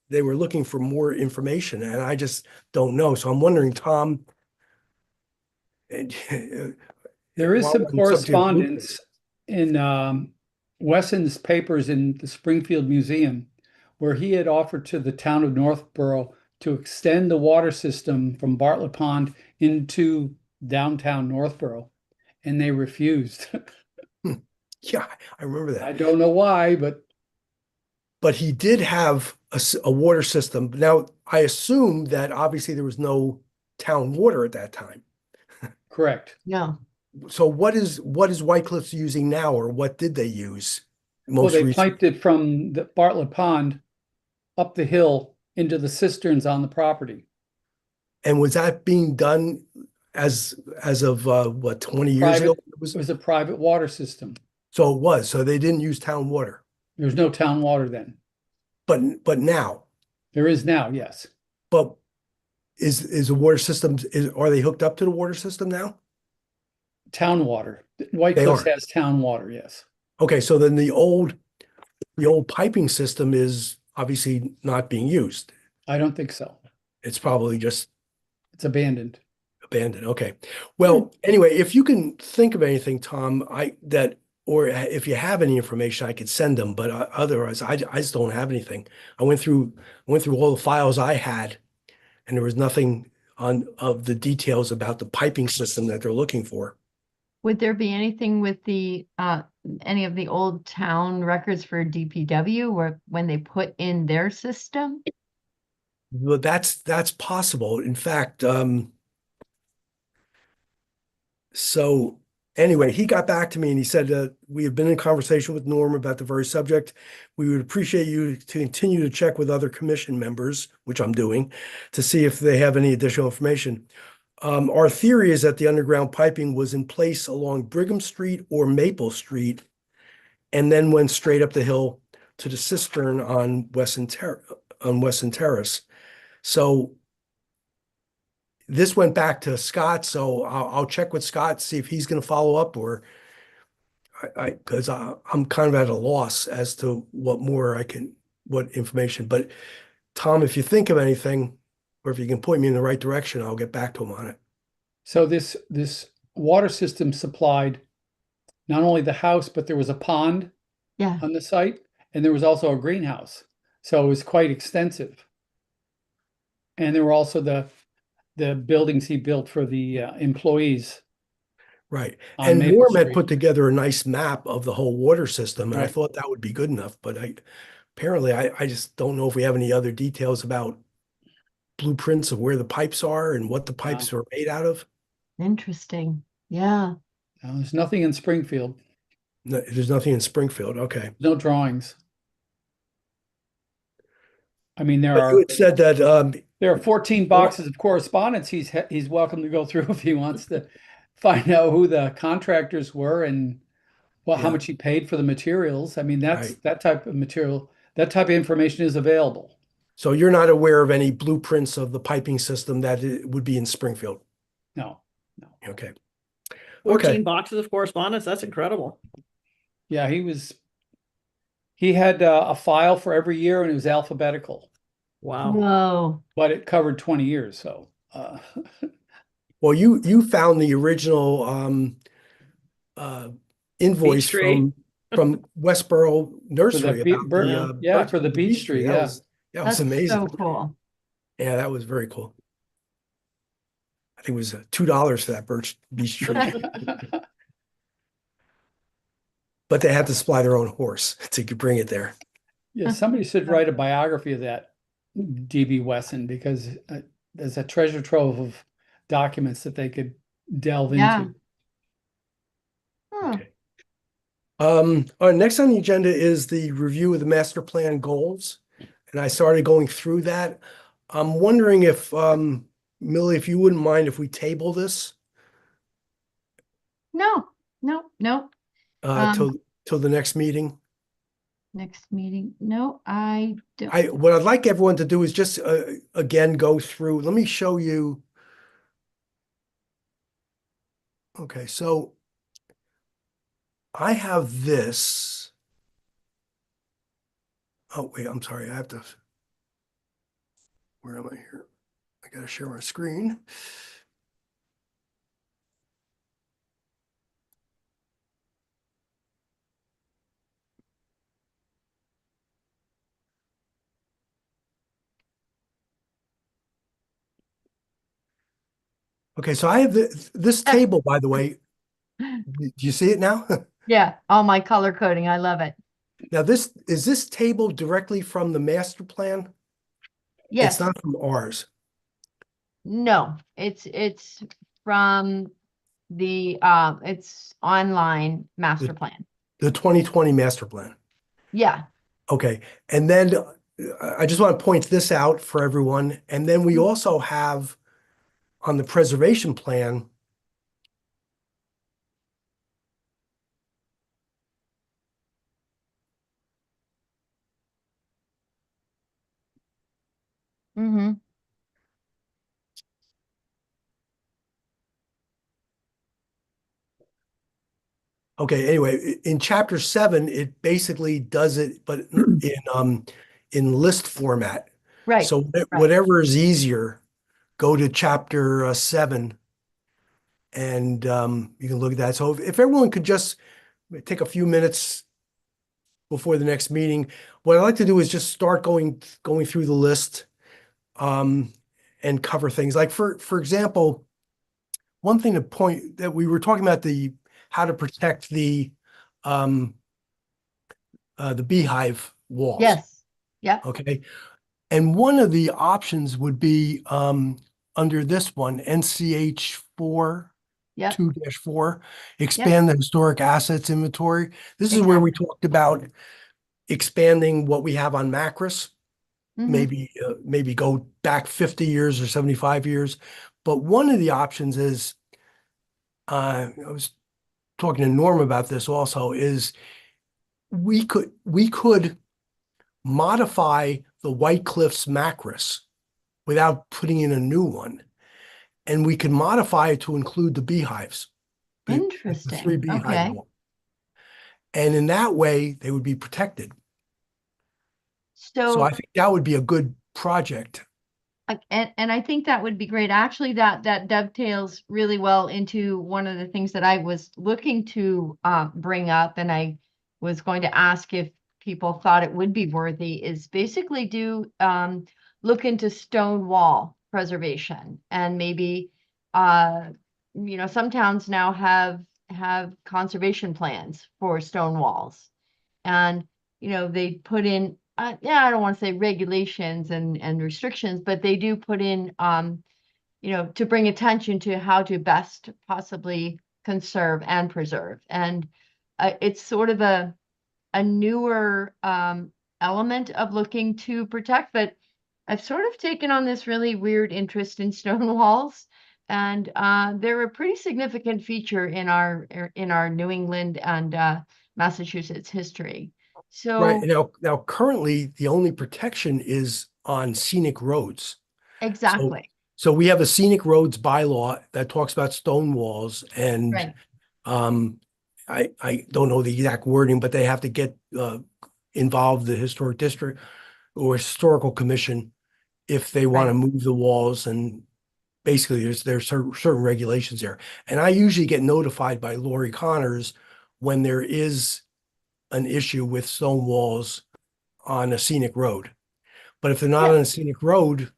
they were looking for more information, and I just don't know. So I'm wondering, Tom, There is while some we're on the subject of correspondence in Wesson's papers in the Springfield Museum, where he had offered to the town of Northborough to extend the water system from Bartlett Pond into downtown Northborough, and they refused. yeah, I remember I that. don't know why, but But he did have a water system. Now, I assume that obviously there was no town water at that time. correct. No. So what is White Cliffs using now, or what did they use Well, most they recently? piped it from the Bartlett Pond up the hill into the cisterns on the property. And was that being done as of what, 20 years ago? It was a private water system. So it was. So they didn't use town water. There was no town water then. But now, There is now, yes. but is the water system, are they hooked up to the water system now? Town water. White They Cliffs are. has town water, yes. Okay, so then the old piping system is obviously not being used. I don't think so. It's probably just It's abandoned. abandoned. Okay. Well, anyway, if you can think of anything, Tom, or if you have any information, I could send them, but otherwise, I just don't have anything. I went through all the files I had, and there was nothing of the details about the piping system that they're looking for. Would there be anything with the any of the old town records for DPW where when they put in their system? Well, that's possible. In fact, so anyway, he got back to me and he said, we have been in conversation with Norm about the very subject. We would appreciate you to continue to check with other commission members, which I'm doing, to see if they have any additional information. Our theory is that the underground piping was in place along Brigham Street or Maple Street, and then went straight up the hill to the cistern on Weston Terrace. So this went back to Scott, so I'll check with Scott, see if he's going to follow up, or because I'm kind of at a loss as to what information. But Tom, if you think of anything, or if you can point me in the right direction, I'll get back to him on it. So this water system supplied not only the house, but there was a pond Yeah. on the site, and there was also a greenhouse. So it was quite extensive. And there were also the buildings he built for the employees. Right. On And Maple Norm had Street. put together a nice map of the whole water system, and I Right. thought that would be good enough, but apparently I just don't know if we have any other details about blueprints of where the pipes are and what the pipes are made out of. Interesting. Yeah. Now, there's nothing in Springfield, No, there's nothing in Springfield. Okay. no drawings. I mean, But you had said that there are 14 boxes of correspondence he's welcome to go through if he wants to find out who the contractors were and how Yeah. much he paid for the materials. I mean, Right. that type of material, that type of information is available. So you're not aware of any blueprints of the piping system that it would be in Springfield? No. Okay. 14 boxes of correspondence. That's incredible. Yeah, he had a file for every year and it was alphabetical, Wow. Whoa. but it covered 20 years. So, Well, you found the original invoice Street. from Westboro for Nursery the, about for the beach tree. That Yeah. was That's amazing. so cool. Yeah, that was very cool. I think it was $2 for that beech tree, but they had to supply their own horse to bring it there. Yeah, somebody should write a biography of that DB Wesson because there's a treasure trove of documents that they could delve Yeah. into. Huh. Okay. All right, next on the agenda is the review of the master plan goals. And I started going through that. I'm wondering if, Millie, if you wouldn't mind if we table this No. till the next meeting. Next meeting. No, I don't. What I'd like everyone to do is just again go through. Let me show you. Okay, so I have this. Oh, wait, I'm sorry. Where am I here? I gotta share my screen. Okay, so I have this table, by the way. Do you see it now? Yeah, all my color coding. I love it. Now, this table directly from the master plan? Yes. It's not from ours. No, it's from the it's online master plan. The 2020 master plan. Yeah. Okay, and then I just want to point this out for everyone. And then we also have on the preservation plan, Mm-hmm. okay, anyway, in chapter 7, it basically does it, but in list format. Right, So right. whatever is easier, go to chapter 7 and you can look at that. So if everyone could just take a few minutes before the next meeting, what I'd like to do is just start going through the list and cover things. Like for example, one thing to point that we were talking about the how to protect um the beehive walls. Yes. Yep. Okay. And one of the options would be under this one, NCH 4 Yep. 2-4, Yep. expand the historic assets inventory. This is where we Exactly. talked about expanding what we have on Macris, Mm-hmm. maybe go back 50 years or 75 years. But one of the options is, I was talking to Norm about this also, is we could modify the White Cliffs Macris without putting in a new one. And we can modify it to include the beehives, the 3 Interesting. beehive Okay. wall. And in that way, they would be protected. So I So, think that would be a good project. and I think that would be great. Actually, that dovetails really well into one of the things that I was looking to bring up, and I was going to ask if people thought it would be worthy, is basically do look into stone wall preservation, and maybe some towns now have conservation plans for stone walls, and they put in yeah, I don't want to say regulations and restrictions, but they do put in to bring attention to how to best possibly conserve and preserve. And it's sort of a newer element of looking to protect, but I've sort of taken on this really weird interest in stone walls, and they're a pretty significant feature in our New England and Massachusetts history. Right. So Now currently the only protection is on scenic roads. So, exactly. so we have a scenic roads bylaw that talks about stone walls and Right. um, I don't know the exact wording, but they have to get involved the historic district or historical commission if they want to Right. move the walls, and basically there's certain regulations there. And I usually get notified by Lori Connors when there is an issue with stone walls on a scenic road. But if they're not Yeah. on a scenic road,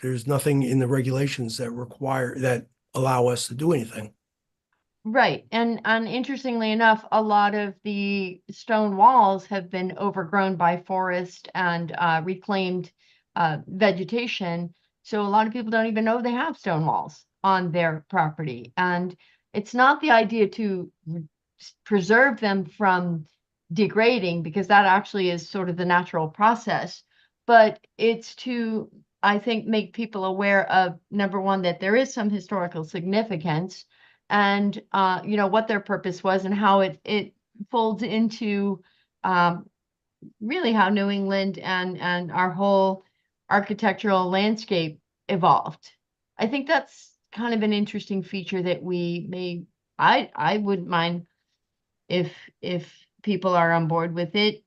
there's nothing in the regulations that allow us to do anything. Right. And interestingly enough, a lot of the stone walls have been overgrown by forest and reclaimed vegetation. So a lot of people don't even know they have stone walls on their property. And it's not the idea to preserve them from degrading, because that actually is sort of the natural process, but it's to, I think, make people aware of, number one, that there is some historical significance, and what their purpose was and how it folds into really how New England and our whole architectural landscape evolved. I think that's kind of an interesting feature that we may, I wouldn't mind if people are on board with it,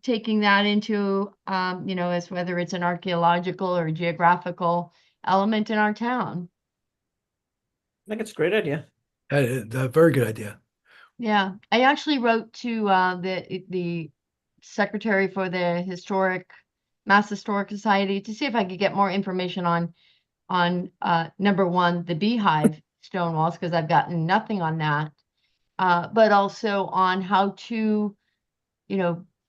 taking that into as whether it's an archaeological or geographical element in our town. I think it's a great idea. A very good idea. Yeah, I actually wrote to the secretary for the Mass Historic Society to see if I could get more information on number one, the beehive stone walls, because I've gotten nothing on that, but also on how to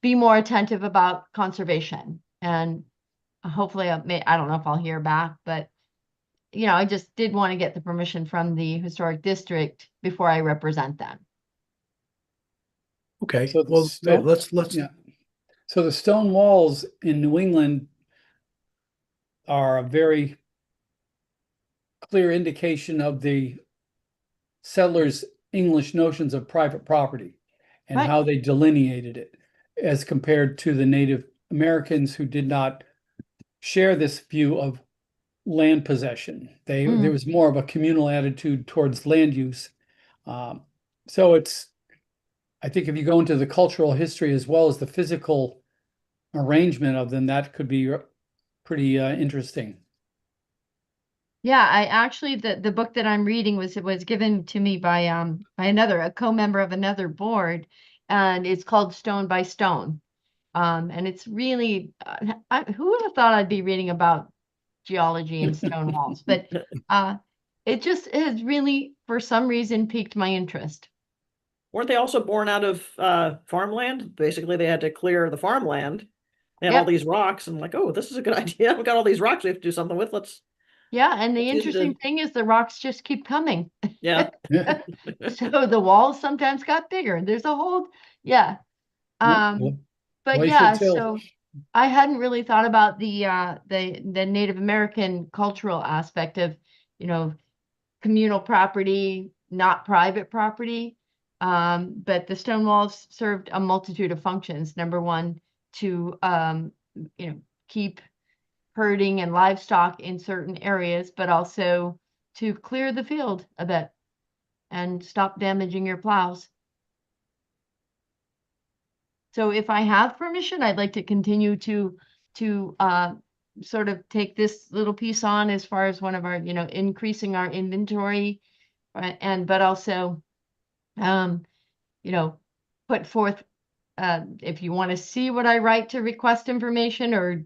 be more attentive about conservation. And hopefully I don't know if I'll hear back, but I just did want to get the permission from the historic district before I represent them. Okay, So the well, stone, let's yeah. So the stone walls in New England are a very clear indication of the settlers' English notions of private property and Right. how they delineated it as compared to the Native Americans who did not share this view of land possession. There was more of a communal attitude towards land use. Um, so I think if you go into the cultural history as well as the physical arrangement of them, that could be pretty interesting. Yeah, I actually the book that I'm reading was given to me by a co-member of another board, and it's called Stone by Stone. And it's really who would have thought I'd be reading about geology and stone walls, but it just has really for some reason piqued my interest. Weren't they also born out of farmland? Basically, they had to clear the farmland. They had all Yep. these rocks, and like, oh, this is a good idea. We've got all these rocks we have to do something with. Yeah, and the Let's use them interesting to, thing is the rocks just keep coming. yeah. So the walls sometimes got bigger. There's a whole, yeah. Well, But glacier yeah, till. so I hadn't really thought about the Native American cultural aspect of, you know, communal property, not private property. But the stone walls served a multitude of functions. Number one, to keep herding and livestock in certain areas, but also to clear the field a bit and stop damaging your plows. So if I have permission, I'd like to continue to sort of take this little piece on as far as one of our, increasing our inventory, and but also, um, put forth, if you want to see what I write to request information, or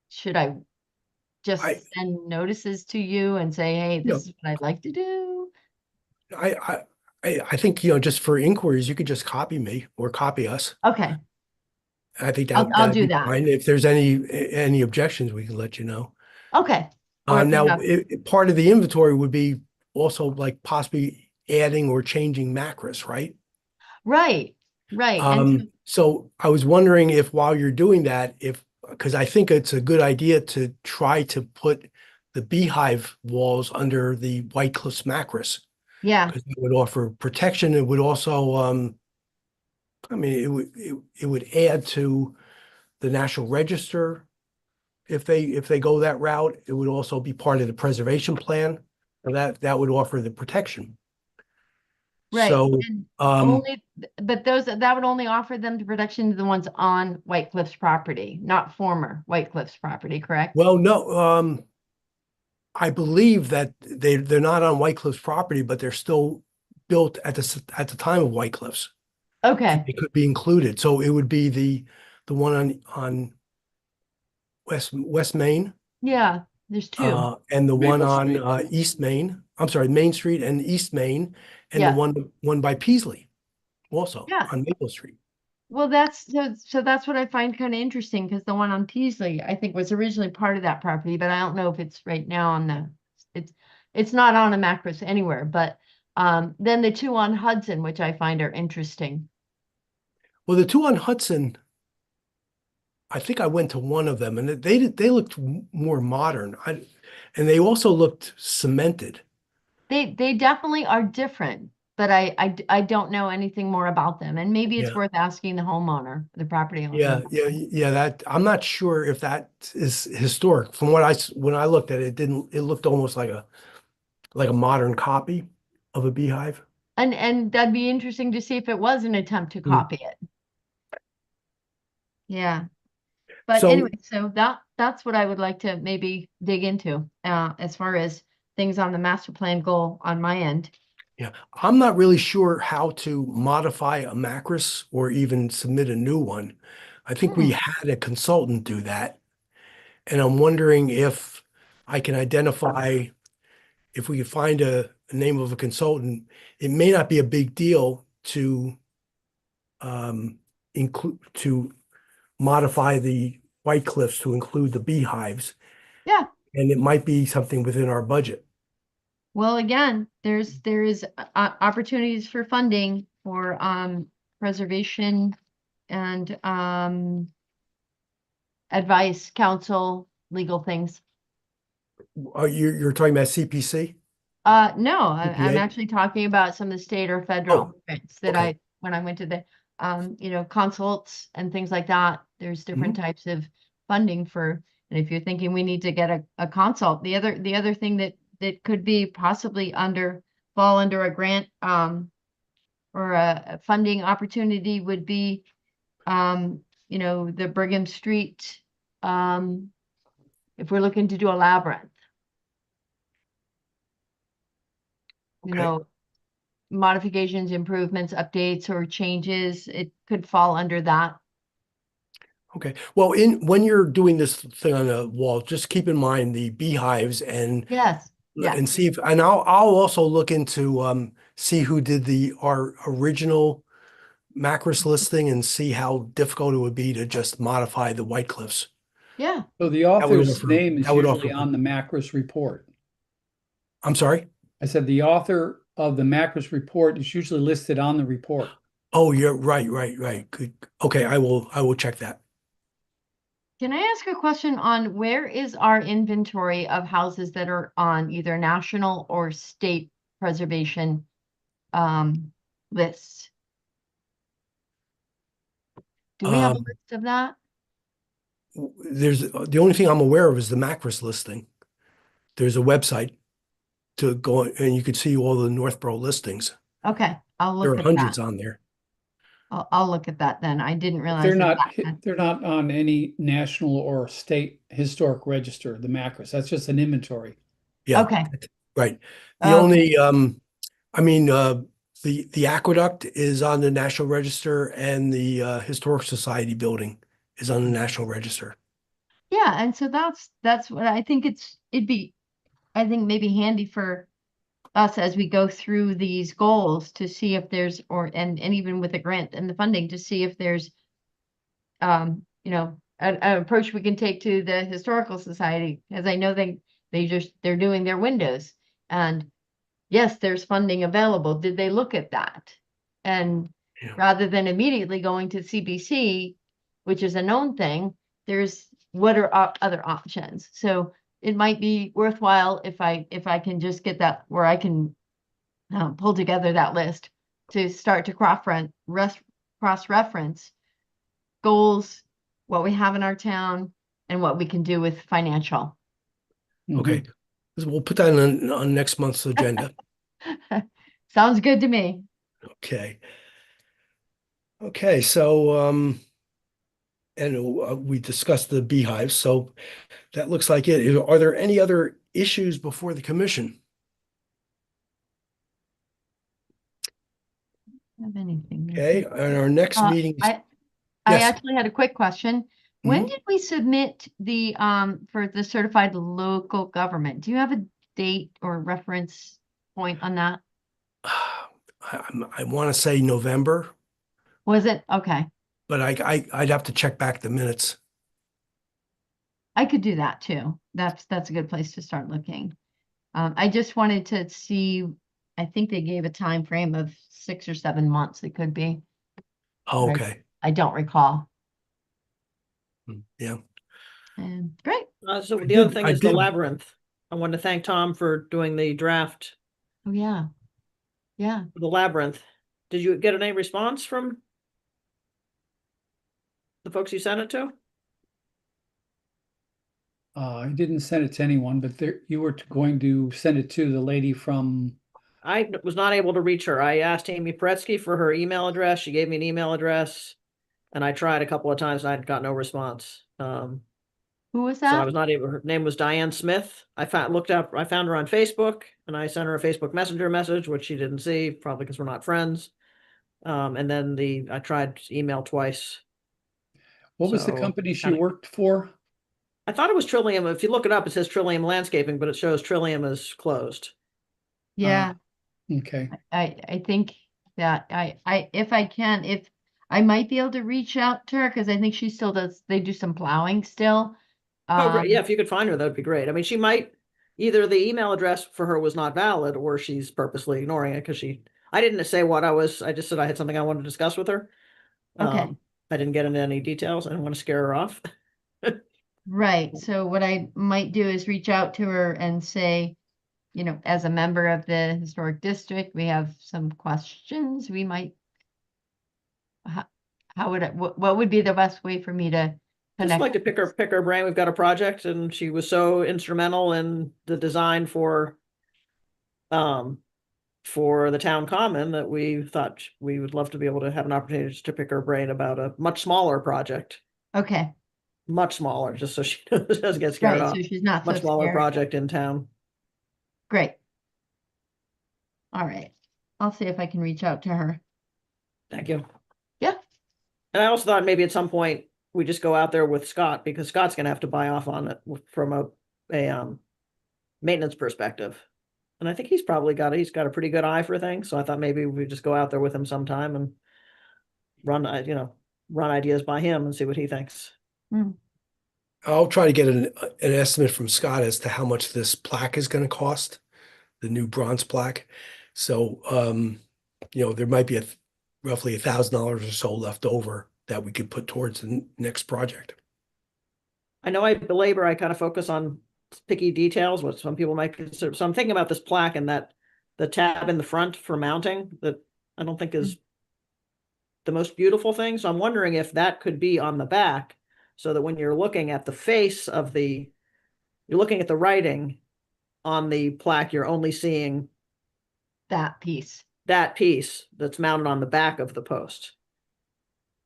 should I just I, send notices to you and say, hey, you this is what I'd like to do? I think, just for inquiries, you could just copy me or copy us. Okay, I think I'll that'd do be that. fine. If there's any objections, we can let you know. Okay. Or if you Now, have, part of the inventory would be also like possibly adding or changing macros, right? right, right. And so, So I was wondering if while you're doing that, because I think it's a good idea to try to put the beehive walls under the White Cliffs macros, yeah, because it would offer protection. It would also, I mean, it would add to the National Register if they go that route. It would also be part of the preservation plan. So that would offer the protection. right. So, And um, only, but that would only offer them the protection to the ones on White Cliffs property, not former White Cliffs property, correct? well, no, I believe that they're not on White Cliffs property, but they're still built at the time of White Cliffs. Okay, It could be included. So it would be the one on West Main, yeah, there's two. and the one Maple on Street. East Main. I'm sorry, Main Street and East Main, and the Yeah, one by Peasley, also yeah. on Maple Street. Well, so that's what I find kind of interesting, because the one on Peasley, I think, was originally part of that property, but I don't know if it's right now on it's it's not on a macros anywhere. But then the two on Hudson, which I find are interesting. Well, the two on Hudson, I think I went to one of them, and they looked more modern. And they also looked cemented. They definitely are different, but I don't know anything more about them, and maybe it's Yeah. worth asking the homeowner, the property owner. Yeah. That I'm not sure if that is historic. From when I looked at it, it looked almost like a modern copy of a beehive. And that'd be interesting to see if it was an attempt to Mm. copy it. Yeah. But So, anyway, so that's what I would like to maybe dig into, as far as things on the master plan goal on my end. yeah, I'm not really sure how to modify a macros or even submit a new one. I think we had a consultant do that, and I'm wondering if I can identify, if we could find a name of a consultant. It may not be a big deal to to modify the White Cliffs to include the beehives, Yeah. and it might be something within our budget. Well, again, there is opportunities for funding for preservation and advice, counsel, legal things. You're talking about CPC? No, I'm CPA? actually talking about some of the state or federal Oh, grants that okay. when I went to the, consults and things like that, there's different types of funding for, and if you're thinking we need to get a consult, the other thing that could be possibly fall under a grant, or a funding opportunity would be, the Brigham Street, if we're looking to do a labyrinth, you Okay. know, modifications, improvements, updates, or changes, it could fall under that. Okay. Well, when you're doing this thing on the wall, just keep in mind the beehives Yes, yeah, and see if, and I'll also look into see who did our original macros listing and see how difficult it would be to just modify the White Cliffs. yeah. So the That would author's offer, name is that would offer, usually on the Macros report. I'm sorry? I said the author of the Macros report is usually listed on the report. Oh, you're right. Good. Okay, I will check that. Can I ask a question on where is our inventory of houses that are on either national or state preservation lists? Do we have a Um, list of that? there's the only thing I'm aware of is the macros listing. There's a website to go and you can see all the Northborough listings. Okay, I'll There look are at hundreds that. on there. I'll look at that then. I didn't But realize that. they're not on any national or state historic register, the Macros. That's just an inventory. Yeah, Okay, right. The okay, only I mean the aqueduct is on the National Register and the Historic Society building is on the National Register. yeah, and so that's what I think it'd be, I think maybe handy for us as we go through these goals to see if there's, and even with the grant and the funding, to see if there's, an approach we can take to the historical society, as I know they're doing their windows, and yes, there's funding available. Did they look at that? And Yeah. rather than immediately going to CBC, which is a known thing, there's what are other options? So it might be worthwhile if I can just get that where I can pull together that list to start to cross-reference goals, what we have in our town, and what we can do with financial. Okay. We'll put that on next month's agenda. Sounds good to me. Okay. Okay, so and we discussed the beehives, so that looks like it. Are there any other issues before the commission? Have anything? Okay, and our next meeting, I yes. actually had a quick question. When did we submit the for the certified local government? Do you have a date or reference point on that? I want to say November, Was it okay? but I'd have to check back the minutes. I could do that too. That's a good place to start looking. I just wanted to see, I think they gave a time frame of 6 or 7 months. It could be. Oh, Right. okay. I don't recall. Yeah. And great. So I the other did- thing I is the did- labyrinth. I want to thank Tom for doing the draft Oh, yeah. Yeah. for the labyrinth. Did you get any response from the folks you sent it to? I didn't send it to anyone, but you were going to send it to the lady from, I was not able to reach her. I asked Amy Paretsky for her email address. She gave me an email address, and I tried a couple of times and I got no response. Who was So I that? was not able. Her name was Diane Smith. I found her on Facebook, and I sent her a Facebook Messenger message, which she didn't see, probably because we're not friends. And then I tried email twice. what was the So, company she kinda- worked for? I thought it was Trillium. If you look it up, it says Trillium Landscaping, but it shows Trillium is closed. Yeah. Okay. I think that if I can, if I might be able to reach out to her because I think she still does, they do some plowing still. Oh, great. Yeah, if you could find her, that'd be great. I mean, she might, either the email address for her was not valid or she's purposely ignoring it because I didn't say I just said I had something I wanted to discuss with her. Okay. I didn't get into any details. I didn't want to scare her off. Right. So what I might do is reach out to her and say, as a member of the historic district, we have some questions. We might, how would what would be the best way for me to Just like connect? to pick her brain. We've got a project and she was so instrumental in the design um, for the town common that we thought we would love to be able to have an opportunity to pick her brain about a much smaller project, Okay, much smaller, just so she doesn't get scared right. off. So she's not so Much smaller scared. project in town. Great. All right. I'll see if I can reach out to her. Thank you. Yeah. And I also thought maybe at some point we just go out there with Scott because Scott's gonna have to buy off on it from a maintenance perspective. And I think he's got a pretty good eye for things. So I thought maybe we just go out there with him sometime and run ideas by him and see what he thinks. I'll try to get an estimate from Scott as to how much this plaque is going to cost, the new bronze plaque. So, there might be roughly $1,000 or so left over that we could put towards the next project. I know I kind of focus on picky details, what some people might consider. So I'm thinking about this plaque and that the tab in the front for mounting that I don't think is the most beautiful thing. So I'm wondering if that could be on the back so that when you're looking at the face of you're looking at the writing on the plaque, you're only seeing That piece. that piece that's mounted on the back of the post.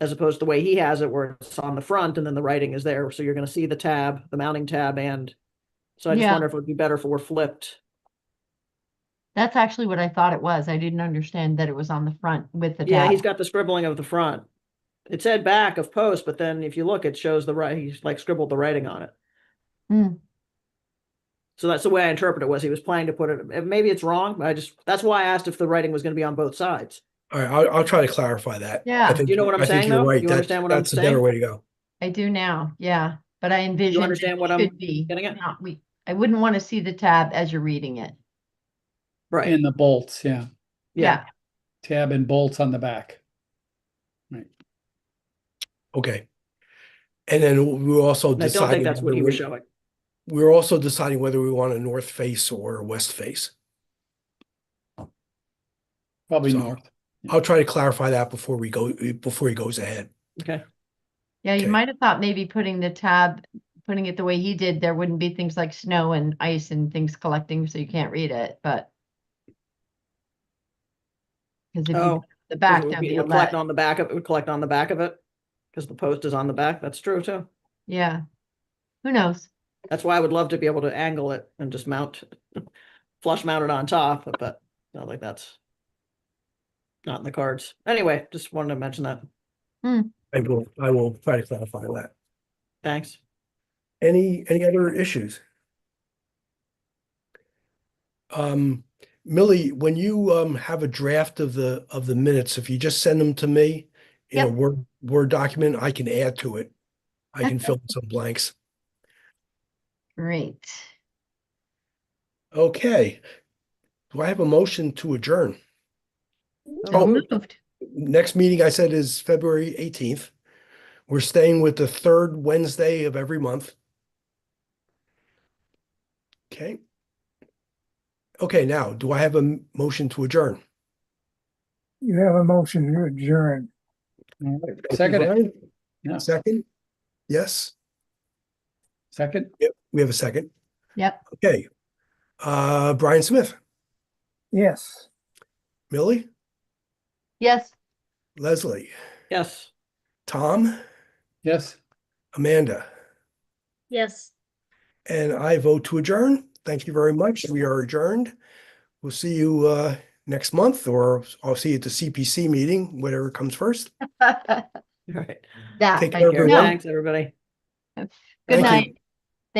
As opposed to the way he has it where it's on the front and then the writing is there. So you're going to see the tab, the mounting tab. And so I just Yeah. wonder if it would be better if it were flipped. That's actually what I thought it was. I didn't understand that it was on the front with the Yeah, tab. he's got the scribbling of the front. It said back of post, but then if you look, it shows he's like scribbled the writing on it. Hmm. So that's the way I interpret it was he was planning to put it. Maybe it's wrong, but that's why I asked if the writing was going to be on both sides. All right, I'll try to clarify that. Yeah. Do you know what I'm I think saying, you're though? right. You understand what I'm That's a better saying? way to go. I do now. Yeah. But I envision understand it what I'm should be. getting at? I wouldn't want to see the tab as you're reading it. Right. And the bolts, yeah. Yeah. Tab and bolts on the back. Right. Okay. And then we're also And I don't think that's what he was showing. We're also deciding whether we want a north face or a west face. Probably So north. I'll try to clarify that before he goes ahead. Okay. Yeah, you Okay. might have thought maybe putting it the way he did, there wouldn't be things like snow and ice and things collecting, so you can't read it, but because if you Oh, the back, it there'll be a would collect lead. on the back of it. Would collect on the back of it because the post is on the back. That's true too. Yeah. Who knows? That's why I would love to be able to angle it and just flush mount it on top, but I don't think that's not in the cards. Anyway, just wanted to mention that. I will try to clarify that. Thanks. Any other issues? Millie, when you have a draft of the minutes, if you just send them to me in a Yep. Word document, I can add to it. I can fill in some blanks. Great. Okay. Do I have a motion to adjourn? So Oh. moved. Next meeting I said is February 18th. We're staying with the third Wednesday of every month. Okay. Okay, now, do I have a motion to adjourn? You have a motion to adjourn. All right. Thank you, Second it. Brian. Yeah. Second? Yes, Second. yep, we have a second. Yep. Okay. Brian Smith, Yes. Millie, Yes. Leslie, Yes. Tom, Yes. Amanda, Yes. and I vote to adjourn. Thank you very much. We are adjourned. We'll see you next month, or I'll see you at the CPC meeting, whatever comes first. All right. That Take I care, do everyone. know. Thanks, everybody. Good Thank you. night.